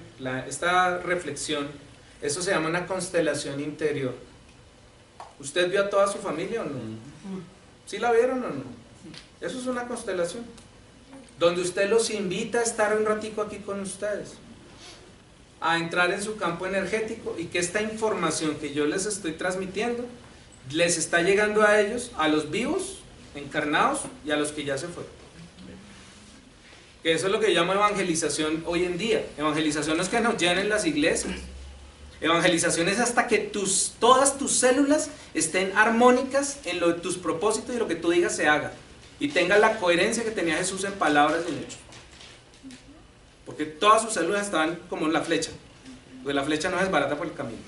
esta reflexión, eso se llama una constelación interior. ¿Usted vio a toda su familia o no? ¿Sí la vieron o no? Eso es una constelación, donde usted los invita a estar un ratico aquí con ustedes, a entrar en su campo energético, y que esta información que yo les estoy transmitiendo les está llegando a ellos, a los vivos, encarnados, y a los que ya se fueron. Que eso es lo que yo llamo evangelización hoy en día. Evangelización no es que nos llenen las iglesias. Evangelización es hasta que todas tus células estén armónicas en tus propósitos, y lo que tú digas se haga, y tenga la coherencia que tenía Jesús en palabras y en hechos. Porque todas sus células estaban como en la flecha, porque la flecha no se desbarata por el camino.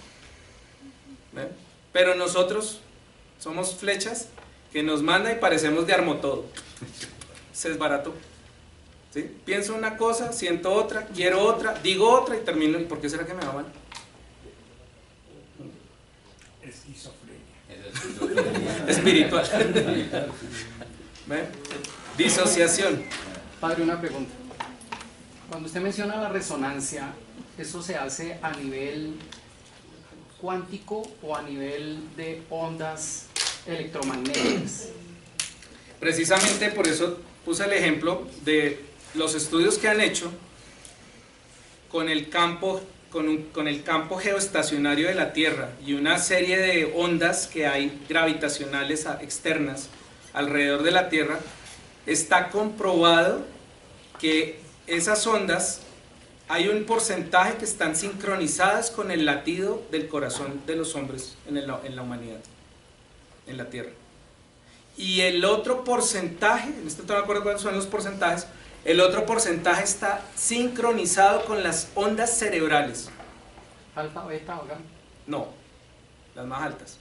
¿Ven? Pero nosotros somos flechas que nos manda y parecemos de armotodo. Se desbarató. ¿Sí? Pienso una cosa, siento otra, quiero otra, digo otra y termino. ¿Y por qué será que me va mal? Esquizofrenia. Espiritual. ¿Ven? Disociación. Padre, una pregunta. Cuando usted menciona la resonancia, ¿eso se hace a nivel cuántico o a nivel de ondas electromagnéticas? Precisamente por eso puse el ejemplo de los estudios que han hecho con el campo, con el campo geoestacionario de la Tierra y una serie de ondas que hay gravitacionales externas alrededor de la Tierra. Está comprobado que esas ondas, hay un porcentaje que están sincronizadas con el latido del corazón de los hombres en la humanidad, en la Tierra. Y el otro porcentaje, en este no me acuerdo cuáles son los porcentajes, el otro porcentaje está sincronizado con las ondas cerebrales. ¿Alfa, beta o gamma? No, las más altas.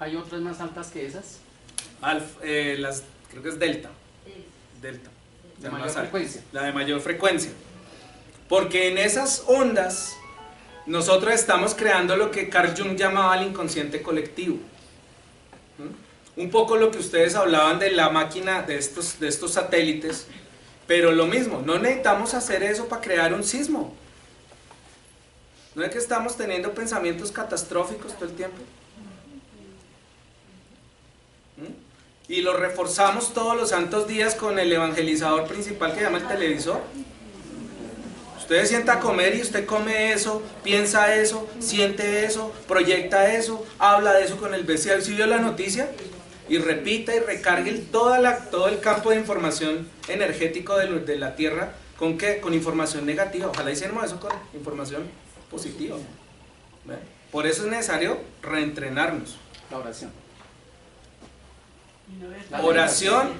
¿Hay otras más altas que esas? Creo que es delta. Delta. ¿De mayor frecuencia? La de mayor frecuencia. Porque en esas ondas nosotros estamos creando lo que Carl Jung llamaba el inconsciente colectivo. Un poco lo que ustedes hablaban de la máquina, de estos satélites, pero lo mismo, no necesitamos hacer eso para crear un sismo. No es que estamos teniendo pensamientos catastróficos todo el tiempo. Y lo reforzamos todos los santos días con el evangelizador principal que llama el televisor. Usted sienta a comer y usted come eso, piensa eso, siente eso, proyecta eso, habla de eso con el vecino. ¿Sí vio la noticia? Y repita y recargue todo el campo de información energético de la Tierra. ¿Con qué? Con información negativa. Ojalá hiciéramos eso con información positiva. ¿Ve? Por eso es necesario reentrenarnos. La oración. Oración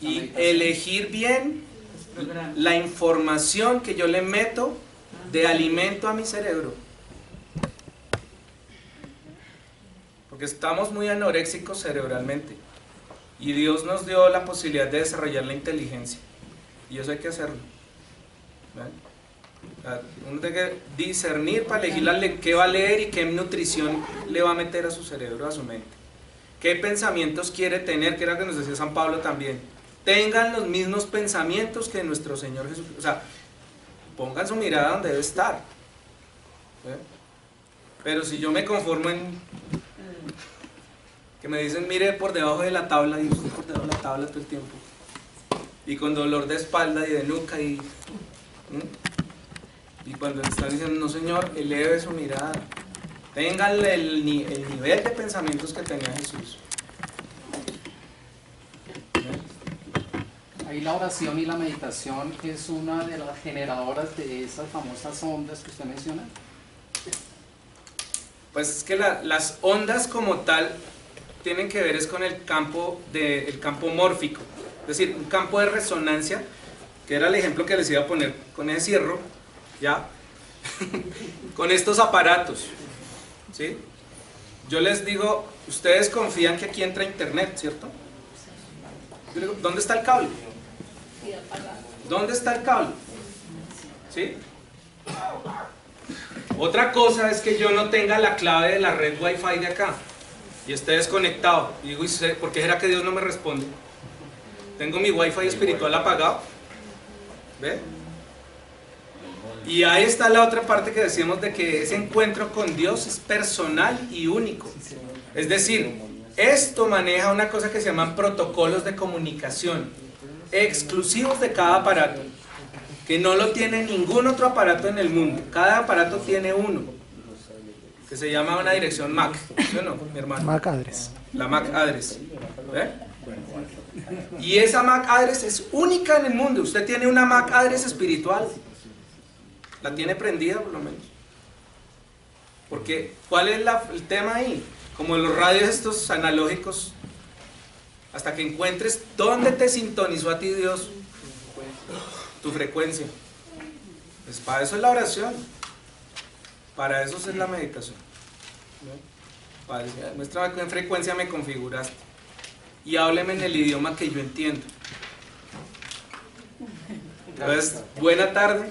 y elegir bien la información que yo le meto de alimento a mi cerebro. Porque estamos muy anoréxicos cerebralmente. Y Dios nos dio la posibilidad de desarrollar la inteligencia. Y eso hay que hacerlo. Uno tiene que discernir para elegir qué va a leer y qué nutrición le va a meter a su cerebro, a su mente. ¿Qué pensamientos quiere tener? Que era lo que nos decía San Pablo también. Tengan los mismos pensamientos que nuestro Señor Jesucristo. O sea, pongan su mirada donde debe estar. Pero si yo me conformo en que me dicen mire por debajo de la tabla, y estoy por debajo de la tabla todo el tiempo, y con dolor de espalda y de nuca, y cuando le están diciendo no señor, eleve su mirada, tengan el nivel de pensamientos que tenía Jesús. Ahí la oración y la meditación es una de las generadoras de esas famosas ondas que usted menciona. Pues es que las ondas como tal tienen que ver es con el campo mórfico, es decir, un campo de resonancia, que era el ejemplo que les iba a poner con ese cierro, ¿ya? Con estos aparatos, ¿sí? yo les digo, ustedes confían que aquí entra internet, ¿cierto? Yo digo, ¿dónde está el cable? ¿Dónde está el cable? ¿Sí? Otra cosa es que yo no tenga la clave de la red Wi-Fi de acá y esté desconectado. Y digo, ¿por qué será que Dios no me responde? Tengo mi Wi-Fi espiritual apagado. ¿Ve? Y ahí está la otra parte que decíamos de que ese encuentro con Dios es personal y único. Es decir, esto maneja una cosa que se llaman protocolos de comunicación exclusivos de cada aparato, que no lo tiene ningún otro aparato en el mundo. Cada aparato tiene uno, que se llama una dirección MAC. ¿Sí o no, mi hermano? MAC address. La MAC address. ¿Ve? Y esa MAC address es única en el mundo. Usted tiene una MAC address espiritual. La tiene prendida por lo menos. Porque, ¿cuál es el tema ahí? Como los radios estos analógicos, hasta que encuentres dónde te sintonizó a ti Dios, tu frecuencia. Pues para eso es la oración. Para eso es la meditación. ¿No? Muéstrame con qué frecuencia me configuraste. Y hábleme en el idioma que yo entiendo. Entonces, buena tarde.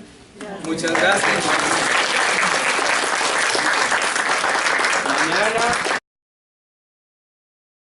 Muchas gracias. Mañana